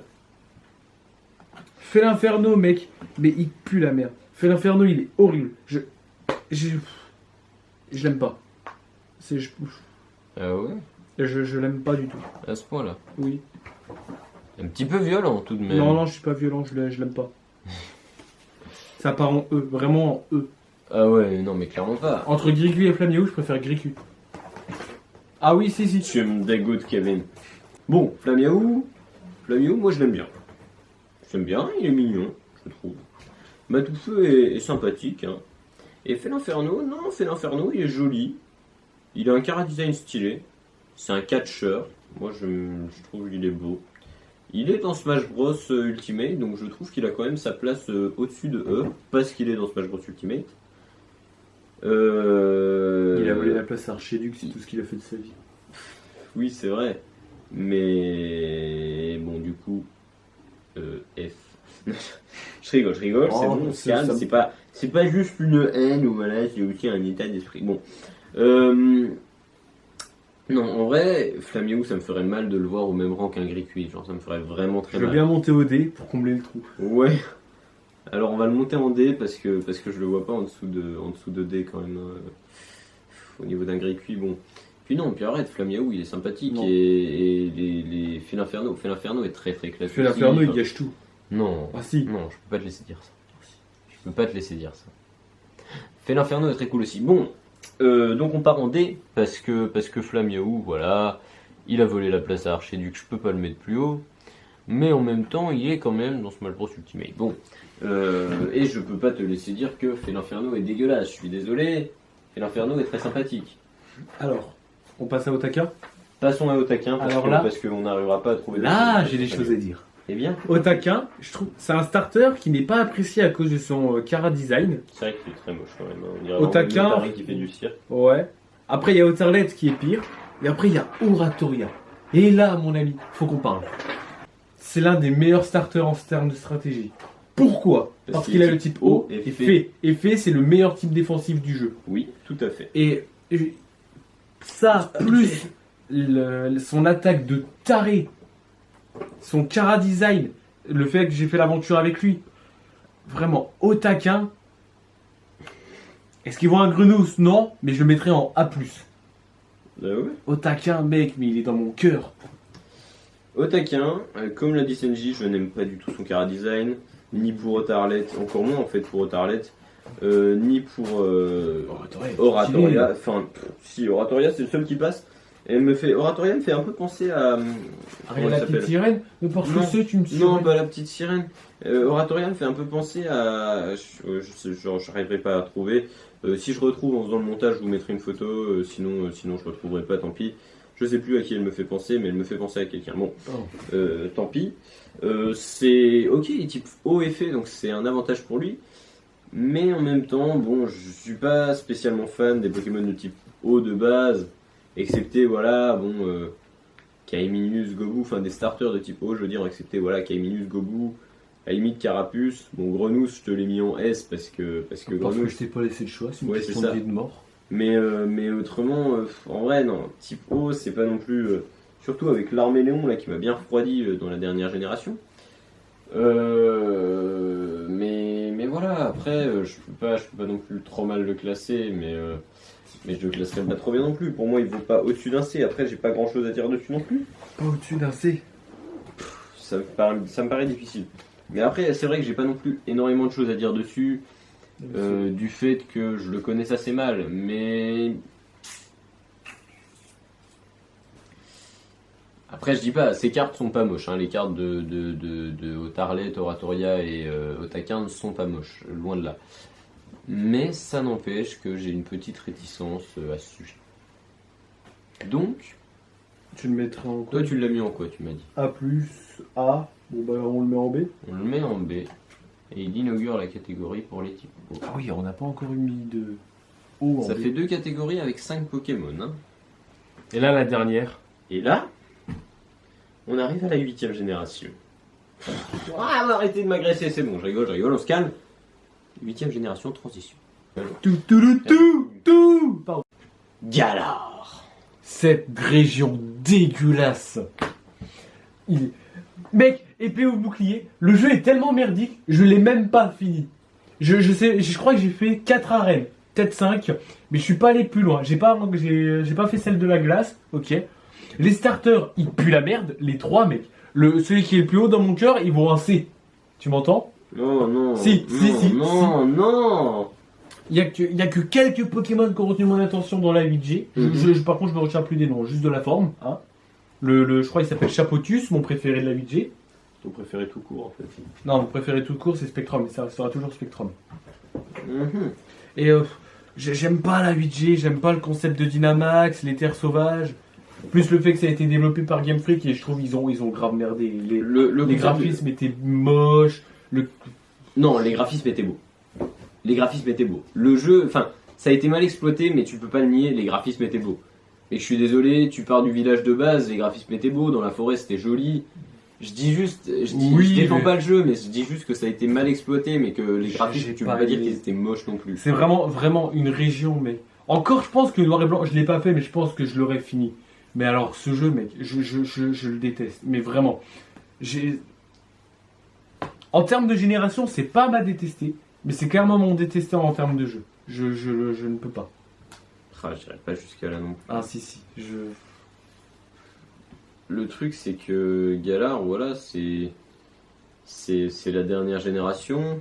Fait l'inferno, mec, mais il pue la merde. Fait l'inferno, il est horrible. Je l'aime pas. Je Ah ouais? l'aime pas du tout. À ce point-là. Oui. Un petit peu violent tout de même. Non, non, je suis pas violent, je l'aime pas. Ça part en E, vraiment en E. Ah ouais, non mais clairement pas. Entre Gricui et Flamiaou, je préfère Gricui. Ah oui, si, si. Tu me dégoûtes, Kevin. Bon, Flamiaou, moi je l'aime bien. J'aime bien, il est mignon, je trouve. Matoufeu est sympathique. Hein. Et Fait l'inferno, non, Fait l'inferno, il est joli. Il a un chara-design stylé. C'est un catcheur. Moi je trouve qu'il est beau. Il est dans Smash Bros Ultimate, donc je trouve qu'il a quand même sa place au-dessus de E, parce qu'il est dans Smash Bros Ultimate. Il a volé la place à Archiduc, c'est tout ce qu'il a fait de sa vie. Oui, c'est vrai. Mais bon, du coup, F. je rigole, c'est Oh, bon, c'est calme, ça. c'est pas juste une haine ou voilà, c'est aussi un état d'esprit. Bon, non, en vrai, Flamiaou, ça me ferait mal de le voir au même rang qu'un Gricui, genre ça me ferait vraiment Je très veux mal. bien monter au D pour combler le trou. Ouais. Alors on va le monter en D parce que je le vois pas en dessous de D quand même. Hein. Au niveau d'un Gricui, bon. Puis non, puis arrête, Flamiaou il est sympathique Non. et les Fait l'inferno est très très classique. Fait l'inferno, il gâche tout. Non, Ah si. non, je peux pas te laisser dire ça. Je peux pas te laisser dire ça. Fait l'inferno est très cool aussi. Bon, donc on part en D parce que Flamiaou, voilà, il a volé la place à Archiduc, je peux pas le mettre plus haut. Mais en même temps, il est quand même dans Smash Bros Ultimate. Bon, et je peux pas te laisser dire que Fait l'inferno est dégueulasse. Je suis désolé. Fait l'inferno est très sympathique. Alors, on passe à Otaka. Passons à Otaquin Alors là- parce qu'on n'arrivera pas à trouver. Là, j'ai des choses à dire. Eh bien, Otaka, je trouve, c'est un starter qui n'est pas apprécié à cause de son Kara design. c'est vrai qu'il est très moche quand même. hein. On dirait Otaquin- vraiment Mutari qui fait du cirque. Ouais. Après, il y a Otterlet qui est pire. Et après, il y a Oratoria. Et là, mon ami, faut qu'on parle. C'est l'un des meilleurs starters en termes de stratégie. Pourquoi? Parce qu'il a le type O et Fée. Et Fée, c'est le meilleur type défensif du jeu. Oui, tout à fait. Et ça, plus son attaque de taré, son Kara design, le fait que j'ai fait l'aventure avec lui, vraiment, Otaka. Est-ce qu'il vaut un Grenousse? Non, mais je le mettrais en A+. Ouais. Otaka, mec, mais il est dans mon cœur. Otaquin, comme l'a dit Senji, je n'aime pas du tout son chara design, ni pour Otarlet, encore moins en fait pour Otarlet, ni pour Oratoria. Enfin, si, Oratoria c'est le seul qui passe. Oratoria me fait un peu penser à. Rien la petite sirène. Mais pour Non. ce tu me Non, bah la petite sirène. Oratoria me fait un peu penser à. Je n'arriverai pas à trouver. Si je retrouve en faisant le montage, je vous mettrai une photo. Sinon, je ne retrouverai pas, tant pis. Je sais plus à qui elle me fait penser, mais elle me fait penser à quelqu'un. Bon, tant pis. C'est ok, il est type haut effet, donc c'est un avantage pour lui. Mais en même temps, bon, je suis pas spécialement fan des Pokémon de type haut de base, excepté voilà, bon, Kaiminus, Gobu, enfin des starters de type haut, je veux dire, excepté voilà, Kaiminus, Gobu, à la limite Carapuce. Bon, Grenousse, je te l'ai mis en S parce que Grenousse. je t'ai pas laissé le choix, c'est une Ouais, question c'est de ça. vie et de mort. Mais autrement, en vrai, non. Type O, c'est pas non plus. Surtout avec l'Arméléon là qui m'a bien refroidi dans la dernière génération. Mais voilà, après, je peux pas non plus trop mal le classer, mais je le classerai pas trop bien non plus. Pour moi, il vaut pas au-dessus d'un C. Après, j'ai pas grand chose à dire dessus non plus. Pas au-dessus d'un C. Ça me paraît difficile. Mais après, c'est vrai que j'ai pas non plus énormément de choses à dire dessus. Du fait que je le connaisse assez mal, mais après je dis pas, ces cartes sont pas moches, hein. Les cartes de Otarlet, Oratoria et Otaquin ne sont pas moches, loin de là. Mais ça n'empêche que j'ai une petite réticence à ce sujet. Donc, Tu le mettrais en quoi? toi tu l'as mis en quoi, tu m'as dit? A+, A. Bon bah on le met en B. On le met en B et il inaugure la catégorie pour les types O. Ah oui, on n'a pas encore mis de O en Ça B. fait 2 catégories avec 5 Pokémon, hein. Et là la dernière. Et là, on arrive à la 8ème génération. Ah, arrêtez de m'agresser, c'est bon, je rigole, on se calme. 8ème génération, transition. Tout. Pardon. Galar. Cette région dégueulasse. Mec, épée au bouclier, le jeu est tellement merdique, je l'ai même pas fini. Je crois que j'ai fait 4 arènes, peut-être 5, mais je suis pas allé plus loin. J'ai pas fait celle de la glace, ok. Les starters, ils puent la merde, les 3 mecs. Celui qui est le plus haut dans mon cœur, ils vont un C. Tu m'entends? Non. Si. Non. Il y a que quelques Pokémon qui ont retenu mon attention dans la 8G. Par contre, je me retiens plus des noms, juste de la forme. Hein. Je crois qu'il s'appelle Chapotus, mon préféré de la 8G. Ton préféré tout court, en fait. Non, mon préféré tout court, c'est Spectrum, et ça restera toujours Spectrum. Mhm. Et j'aime pas la 8G, j'aime pas le concept de Dynamax, les terres sauvages. Plus le fait que ça a été développé par Game Freak, et je trouve ils ont grave merdé. Les graphismes étaient moches. Non, les graphismes étaient beaux. Le jeu, enfin, ça a été mal exploité, mais tu peux pas le nier, les graphismes étaient beaux. Et je suis désolé, tu pars du village de base, les graphismes étaient beaux, dans la forêt c'était joli. Je défends pas le jeu, mais je dis juste que ça a été mal exploité, mais que les graphismes, tu peux pas dire qu'ils étaient moches non plus. C'est vraiment une région, mec. Encore, je pense que Noir et Blanc, je l'ai pas fait, mais je pense que je l'aurais fini. Mais alors, ce jeu, mec, je le déteste. Mais vraiment. En termes de génération, c'est pas ma détesté, mais c'est clairement mon détesté en termes de jeu. Je ne peux pas. Ah, j'irai pas jusqu'à là non plus. Ah, si. Le truc, c'est que Galar, voilà, c'est la dernière génération.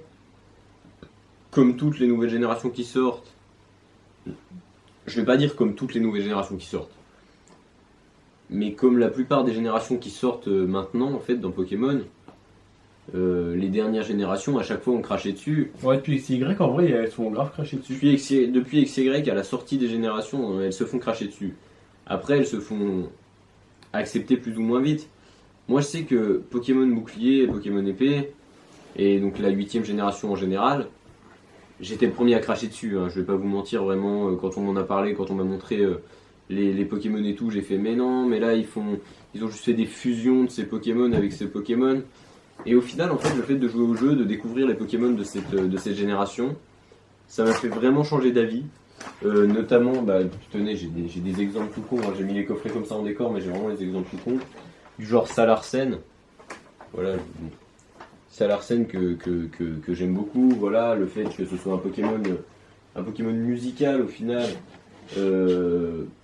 Comme toutes les nouvelles générations qui sortent. Je vais pas dire comme toutes les nouvelles générations qui sortent. Mais comme la plupart des générations qui sortent maintenant, en fait, dans Pokémon, les dernières générations, à chaque fois, on crachait dessus. Ouais, depuis XY, en vrai, elles sont grave crachées dessus. Depuis XY, à la sortie des générations, elles se font cracher dessus. Après, elles se font accepter plus ou moins vite. Moi, je sais que Pokémon bouclier et Pokémon épée, et donc la 8ème génération en général, j'étais le premier à cracher dessus. Hein. Je vais pas vous mentir, vraiment, quand on m'en a parlé, quand on m'a montré les Pokémon et tout, j'ai fait mais non, mais là ils ont juste fait des fusions de ces Pokémon avec ces Pokémon. Et au final, en fait, le fait de jouer au jeu, de découvrir les Pokémon de cette génération, ça m'a fait vraiment changer d'avis. Notamment, bah, tenez, j'ai des exemples tout cons. Hein. J'ai mis les coffrets comme ça en décor, mais j'ai vraiment les exemples tout cons. Du genre Salarsen. Voilà, Salarsen que j'aime beaucoup. Voilà, le fait que ce soit un Pokémon musical au final.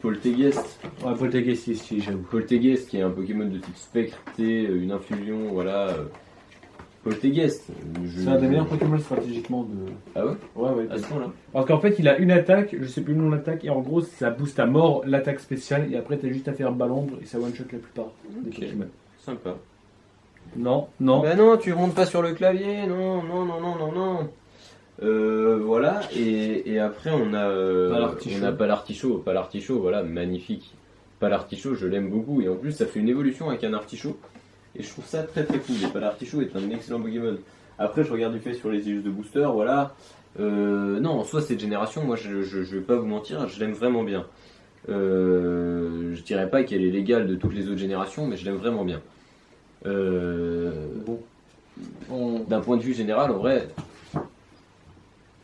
Poltegeist. Ouais, Poltegeist, si, j'avoue. Poltegeist qui est un Pokémon de type spectré, une infusion, voilà. Poltegeist. C'est un des meilleurs Pokémon stratégiquement de. Ah ouais? Ouais, À ce point-là. Parce qu'en fait, il a une attaque, je sais plus le nom de l'attaque, et en gros, ça booste à mort l'attaque spéciale, et après, t'as juste à faire bas l'ombre, et ça one-shot la plupart des Ok. Pokémon. Sympa. Non, non. Bah non, tu remontes pas sur le clavier, non, non, non, non, non, non. Voilà, et après on a Palartichaut. Palartichaut, voilà, magnifique. Palartichaut, je l'aime beaucoup, et en plus ça fait une évolution avec un artichaut, et je trouve ça très très cool. Et Palartichaut est un excellent Pokémon. Après, je regarde du fait sur les issues de booster, voilà. Non, en soi, cette génération, moi je vais pas vous mentir, je l'aime vraiment bien. Je dirais pas qu'elle est légale de toutes les autres générations, mais je l'aime vraiment bien. Bon. D'un point de vue général, en vrai,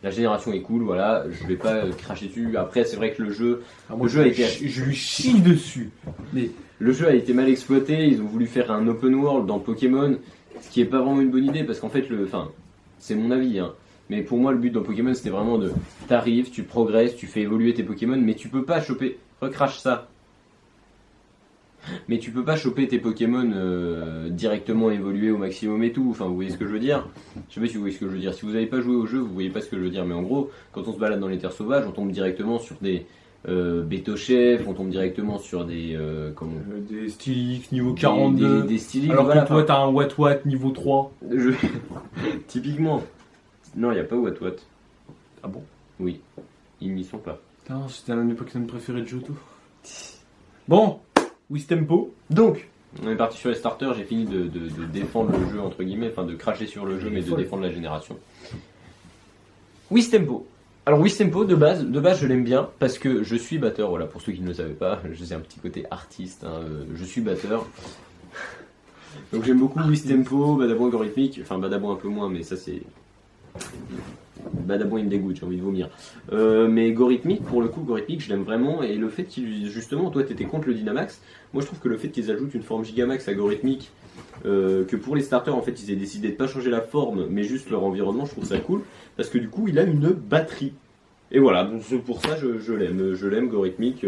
la génération est cool, voilà, je vais pas cracher dessus. Après, c'est vrai que le jeu Moi, jeu a été- je lui chie dessus. Mais a été mal exploité, ils ont voulu faire un open world dans Pokémon, ce qui est pas vraiment une bonne idée, parce qu'en fait, c'est mon avis, hein. Mais pour moi, le but dans Pokémon, c'était vraiment t'arrives, tu progresses, tu fais évoluer tes Pokémon, mais tu peux pas choper, recrache ça. Mais tu peux pas choper tes Pokémon directement évoluer au maximum et tout. Enfin, vous voyez ce que je veux dire? Je sais pas si vous voyez ce que je veux dire. Si vous n'avez pas joué au jeu, vous voyez pas ce que je veux dire. Mais en gros, quand on se balade dans les terres sauvages, on tombe directement sur des Bétochef, on tombe directement sur des des Stylix niveau 42. des Steelix, Alors voilà, que toi, t'as un Wat niveau 3. typiquement. Non, il n'y a pas What What. Ah bon? Oui, ils n'y sont pas. Putain, c'était un de mes Pokémon préférés de Johto. Bon, Wistempo. Donc, on est parti sur les starters, j'ai fini de défendre le jeu, entre guillemets, enfin de cracher sur le jeu, mais de défendre la génération. Wistempo. Alors Wistempo, de base, je l'aime bien, parce que je suis batteur, voilà, pour ceux qui ne le savaient pas, j'ai un petit côté artiste, hein, je suis batteur. Donc j'aime beaucoup Wistempo, Badabon et Gorithmique, enfin Badabon un peu moins, mais ça c'est... Badabon il me dégoûte, j'ai envie de vomir. Mais Gorithmique, pour le coup, Gorithmique, je l'aime vraiment, et le fait qu'ils, justement, toi t'étais contre le Dynamax, moi je trouve que le fait qu'ils ajoutent une forme Gigamax à Gorithmique, que pour les starters en fait ils aient décidé de pas changer la forme, mais juste leur environnement, je trouve ça cool, parce que du coup il a une batterie. Et voilà, pour ça je l'aime Gorithmique.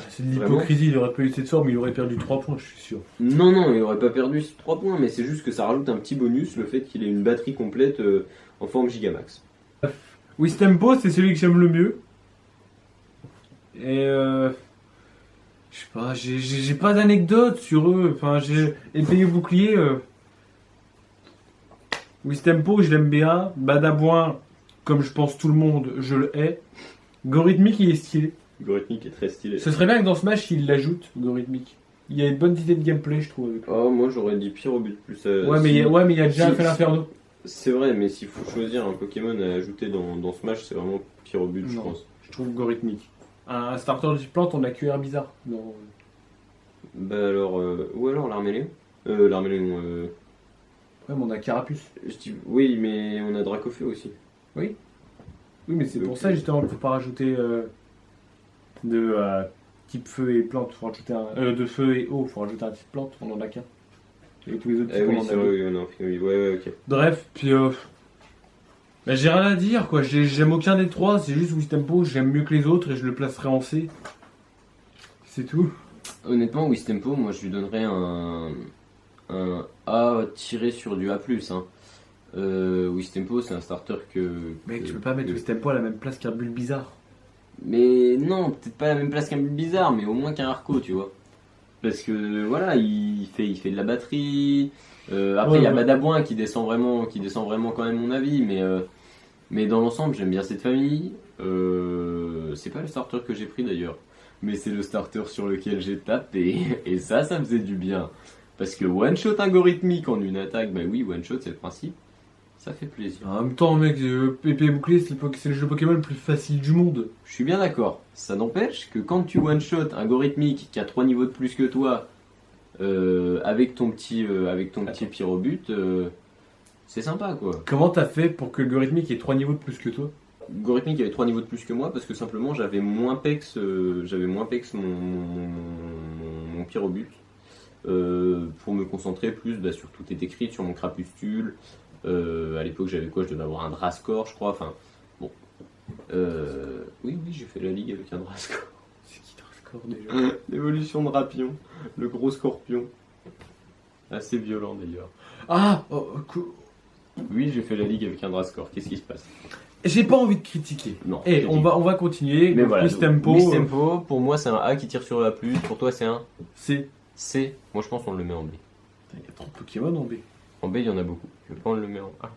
C'est de l'hypocrisie, il aurait pas eu cette forme, il aurait perdu 3 points, je suis sûr. Non, il aurait pas perdu 3 points, mais c'est juste que ça rajoute un petit bonus, le fait qu'il ait une batterie complète en forme Gigamax. Wistempo, c'est celui que j'aime le mieux. Et je sais pas, j'ai pas d'anecdote sur eux. Enfin, j'ai épée et bouclier. Wistempo, je l'aime bien. Badabouin, comme je pense tout le monde, je le hais. Gorithmique, il est stylé. Gorithmique est très stylé. Ce serait bien que dans Smash, il l'ajoute, Gorithmique. Il y a une bonne idée de gameplay, je trouve. Avec lui. Oh, moi j'aurais dit Pyrobut plus. Ouais, mais il y a déjà fait l'Inferno. C'est vrai, mais s'il faut choisir un Pokémon à ajouter dans Smash, c'est vraiment Pyrobut, je Non. pense. Je trouve Gorithmique. Un starter de plante, on a QR bizarre. Non. Bah alors, ou alors l'Arméléon. L'Arméléon, Ouais, mais on a Carapuce. je dis, oui, mais on a Dracofeu aussi. Oui, mais c'est pour Ok. ça justement qu'il ne faut pas rajouter de type feu et plante. Faut rajouter de feu et eau, il faut rajouter un type plante. On en a qu'un. Et tous les autres types, oui, on en c'est a vrai, deux. oui, non, oui, ouais, ok. Bref, puis bah, j'ai rien à dire quoi. J'aime aucun des trois. C'est juste Wistempo, j'aime mieux que les autres et je le placerai en C. C'est tout. Honnêtement, Wistempo, moi je lui donnerais un A tiré sur du A+. Hein. Wistempo, c'est un starter Mec, tu peux pas mettre Wistempo à la même place qu'un Bulbizarre. Mais non, peut-être pas à la même place qu'un Bulbizarre, mais au moins qu'un Arco, tu vois. Parce que voilà, il fait de la batterie. Après, il y a Ouais. Badabouin qui descend vraiment quand même mon avis, mais dans l'ensemble, j'aime bien cette famille. C'est pas le starter que j'ai pris d'ailleurs, mais c'est le starter sur lequel j'ai tapé, et ça me faisait du bien. Parce que one shot algorithmique en une attaque, bah oui, one shot c'est le principe, ça fait plaisir. En même temps, mec, épée et bouclier, c'est le jeu Pokémon le plus facile du monde. Je suis bien d'accord. Ça n'empêche que quand tu one-shot un Gorithmique qui a 3 niveaux de plus que toi, avec ton petit Pyrobut, c'est sympa quoi. Comment t'as fait pour que le Gorithmique ait 3 niveaux de plus que toi? Gorithmique avait 3 niveaux de plus que moi parce que simplement j'avais moins pex, mon Pyrobut, pour me concentrer plus sur tout est écrit sur mon Crapustule. À l'époque j'avais quoi? Je devais avoir un Drascore je crois. Enfin bon. Oui, j'ai fait la ligue avec un Drascore. score déjà. L'évolution de Rapion, le gros scorpion. Assez violent d'ailleurs. Ah, Oui, j'ai fait la ligue avec un Drascore. Qu'est-ce qui se passe? j'ai pas envie de critiquer. Non. Et on va continuer. Mais Donc, voilà. Miss Tempo. Miss Tempo, pour moi, c'est un A qui tire sur la plus. Pour toi, c'est un C'est. C. Moi, je pense qu'on le met en B. Il y a trop de Pokémon en B. En B, il y en a beaucoup. Je vais pas le mettre en A.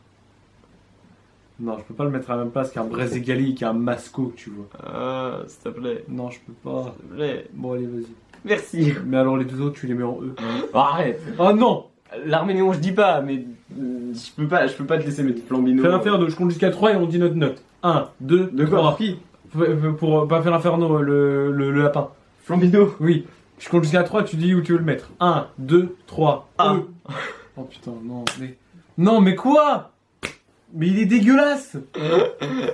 Non, je peux pas le mettre à la même place qu'un Bréségali qui est un Masco, tu vois. Ah, s'il te plaît. Non, je peux pas. S'il te plaît. Bon, allez, vas-y. Merci. Mais alors, les deux autres, tu les mets en E. Arrête. Oh non! L'Arménéon, je dis pas, mais je peux pas te laisser mettre Flambino. Fais l'inferno, je compte jusqu'à 3 et on dit notre note. 1, 2, De quoi? 3. Qui? Pour pas faire l'inferno, le lapin. Flambino. Oui. Je compte jusqu'à 3 et tu dis où tu veux le mettre. 1, 2, 3. Ah. E. Oh putain, non, mais. Non, mais quoi? Mais il est dégueulasse!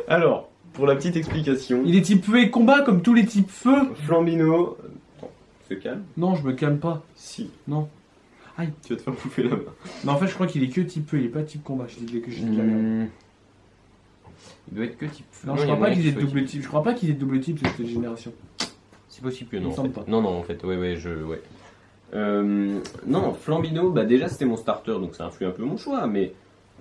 Alors, pour la petite explication, Il est type feu et combat comme tous les types feu. Flambino. Attends, se calme. Non, je me calme pas. Si. Non. Aïe. Tu vas te faire bouffer la main. Non, en fait, je crois qu'il est que type feu, il est pas type combat. Je dis que je dis la merde. Il doit être que type. Non, je il y a crois pas moyen qu'il ait soit double type. Je crois pas qu'il ait double type cette génération. C'est possible que Il non. me En semble fait. pas. Non, en fait, ouais. Non, Flambino, bah déjà c'était mon starter, donc ça influe un peu mon choix, mais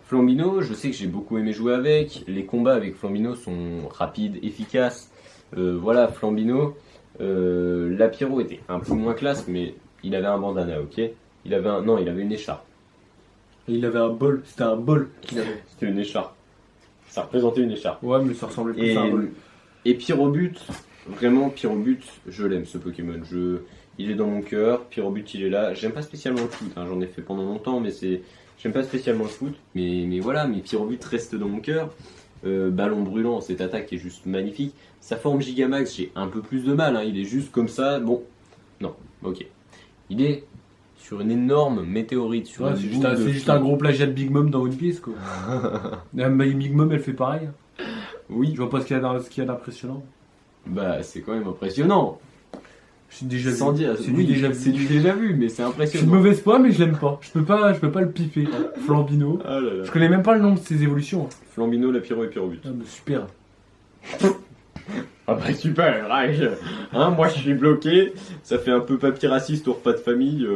Flambino, je sais que j'ai beaucoup aimé jouer avec. Les combats avec Flambino sont rapides, efficaces. Voilà, Flambino, la Pyro était un peu moins classe, mais il avait un bandana, ok. Il avait une écharpe. Et il avait un bol, c'était un bol qu'il avait. C'était une écharpe. Ça représentait une écharpe. Ouais, mais ça ressemblait plus à un bol. Et Pyrobut, vraiment Pyrobut, je l'aime ce Pokémon. Il est dans mon cœur, Pyrobut il est là. J'aime pas spécialement le foot, hein, j'en ai fait pendant longtemps, mais j'aime pas spécialement le foot. Mais voilà, mais Pyrobut reste dans mon cœur. Ballon brûlant, cette attaque est juste magnifique. Sa forme Gigamax, j'ai un peu plus de mal, hein, il est juste comme ça. Bon, non, ok. Il est sur une énorme météorite. Sur Ouais, une c'est boule de juste feu. un gros plagiat de Big Mom dans One Piece quoi. Big Mom elle fait pareil. Oui, Je vois pas ce qu'il y a d'impressionnant. bah c'est quand même impressionnant. C'est déjà Sans vu. dire, C'est oui, du déjà vu. c'est du déjà vu, mais c'est Je suis de impressionnant. mauvaise foi mais je l'aime pas. Je peux pas le piffer. Flambino. Ah là là. Je connais même pas le nom de ses évolutions. Flambino, la Pyro et Pyrobut. Ah, mais super. Ah bah super, hein, moi je suis bloqué, ça fait un peu papier raciste au repas de famille.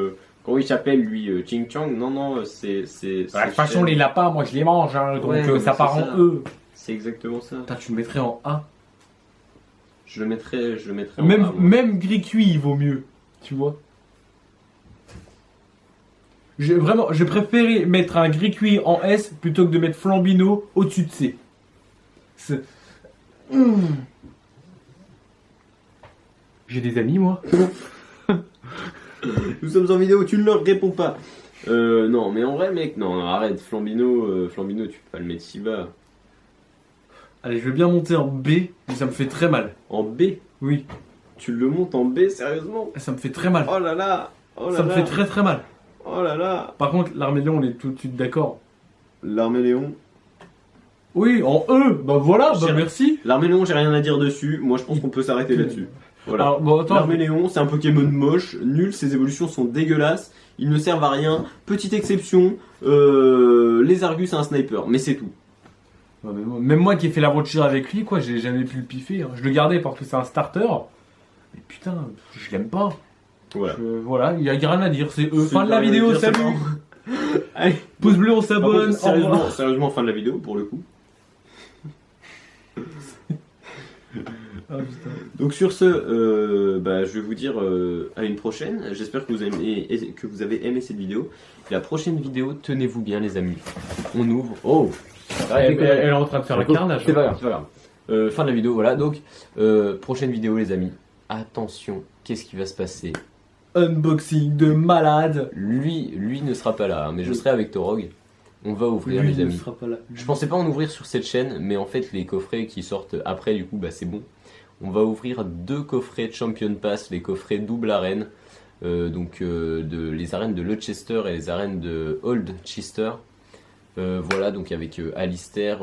Comment il s'appelle lui, Ching Chang? Non, c'est. De toute façon les lapins moi je les mange hein, donc Ouais, ça c'est part ça. en E. C'est exactement ça. Putain, tu le mettrais en A. Je le mettrais en Même, A, moi. même gris cuit, il vaut mieux. Tu vois. J'ai préféré mettre un gris cuit en S plutôt que de mettre Flambino au-dessus de C. C'est- J'ai des amis, moi. Nous sommes en vidéo, tu ne leur réponds pas. Non, mais en vrai, mec, non, arrête, Flambino, tu peux pas le mettre si bas. Allez, je vais bien monter en B, mais ça me fait très mal. En B? Oui, Tu le montes en B, sérieusement? ça me fait très mal. Oh là là! Oh là Ça me là! fait très très mal. Oh là là! Par contre, l'Armélion, on est tout de suite d'accord. L'Arméléon. Oui, en E. Bah voilà, bah J'ai- merci. L'Arméléon, j'ai rien à dire dessus. Moi, je pense qu'on peut s'arrêter là-dessus. Voilà. Alors, bon, attends. L'Arméléon, c'est un Pokémon moche, nul, ses évolutions sont dégueulasses, ils ne servent à rien. Petite exception, les Argus, c'est un sniper, mais c'est tout. Ouais, mais même moi qui ai fait la voiture avec lui, quoi, j'ai jamais pu le piffer. Hein. Je le gardais parce que c'est un starter. Mais putain, je l'aime pas. Voilà. Voilà, il y a rien à dire, c'est eux. Fin de la C'est vidéo, dire, c'est salut. Allez, Pouce bleu, on par s'abonne. contre, Au revoir. sérieusement, fin de la vidéo, pour le coup. Ah, putain. Donc sur ce, bah, je vais vous dire à une prochaine. J'espère que vous avez aimé cette vidéo. La prochaine vidéo, tenez-vous bien les amis. On ouvre. Oh, Elle est en train de faire un carnage. C'est pas grave, c'est pas grave. Fin de la vidéo, voilà. Donc, prochaine vidéo les amis. Attention, qu'est-ce qui va se passer? Unboxing de malade. Lui ne sera pas là, hein, mais je serai avec Torog. On va ouvrir Lui les ne amis. sera pas là. Je pensais pas en ouvrir sur cette chaîne, mais en fait les coffrets qui sortent après du coup bah c'est bon. On va ouvrir 2 coffrets de Champion Pass, les coffrets double arène, les arènes de Leicester et les arènes de Old Chester. Voilà donc avec Alistair,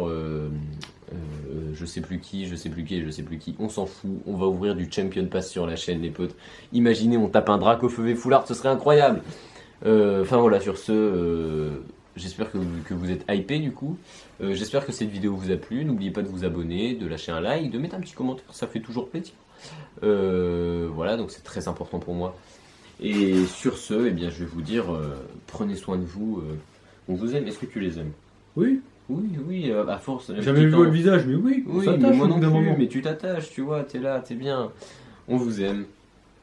je sais plus qui, on s'en fout. On va ouvrir du Champion Pass sur la chaîne les potes. Imaginez on tape un Draco Feu Foulard, ce serait incroyable. Enfin voilà sur ce. J'espère que vous êtes hypés du coup. J'espère que cette vidéo vous a plu. N'oubliez pas de vous abonner, de lâcher un like, de mettre un petit commentaire, ça fait toujours plaisir. Voilà, donc c'est très important pour moi. Et sur ce, eh bien, je vais vous dire, prenez soin de vous. On vous aime. Est-ce que tu les aimes? Oui. Oui, à force. J'ai jamais vu le visage, mais oui. Oui, ça mais tâche moi au non bout d'un plus, moment. mais tu t'attaches, tu vois, t'es là, t'es bien. On vous aime.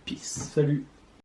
Peace. Salut.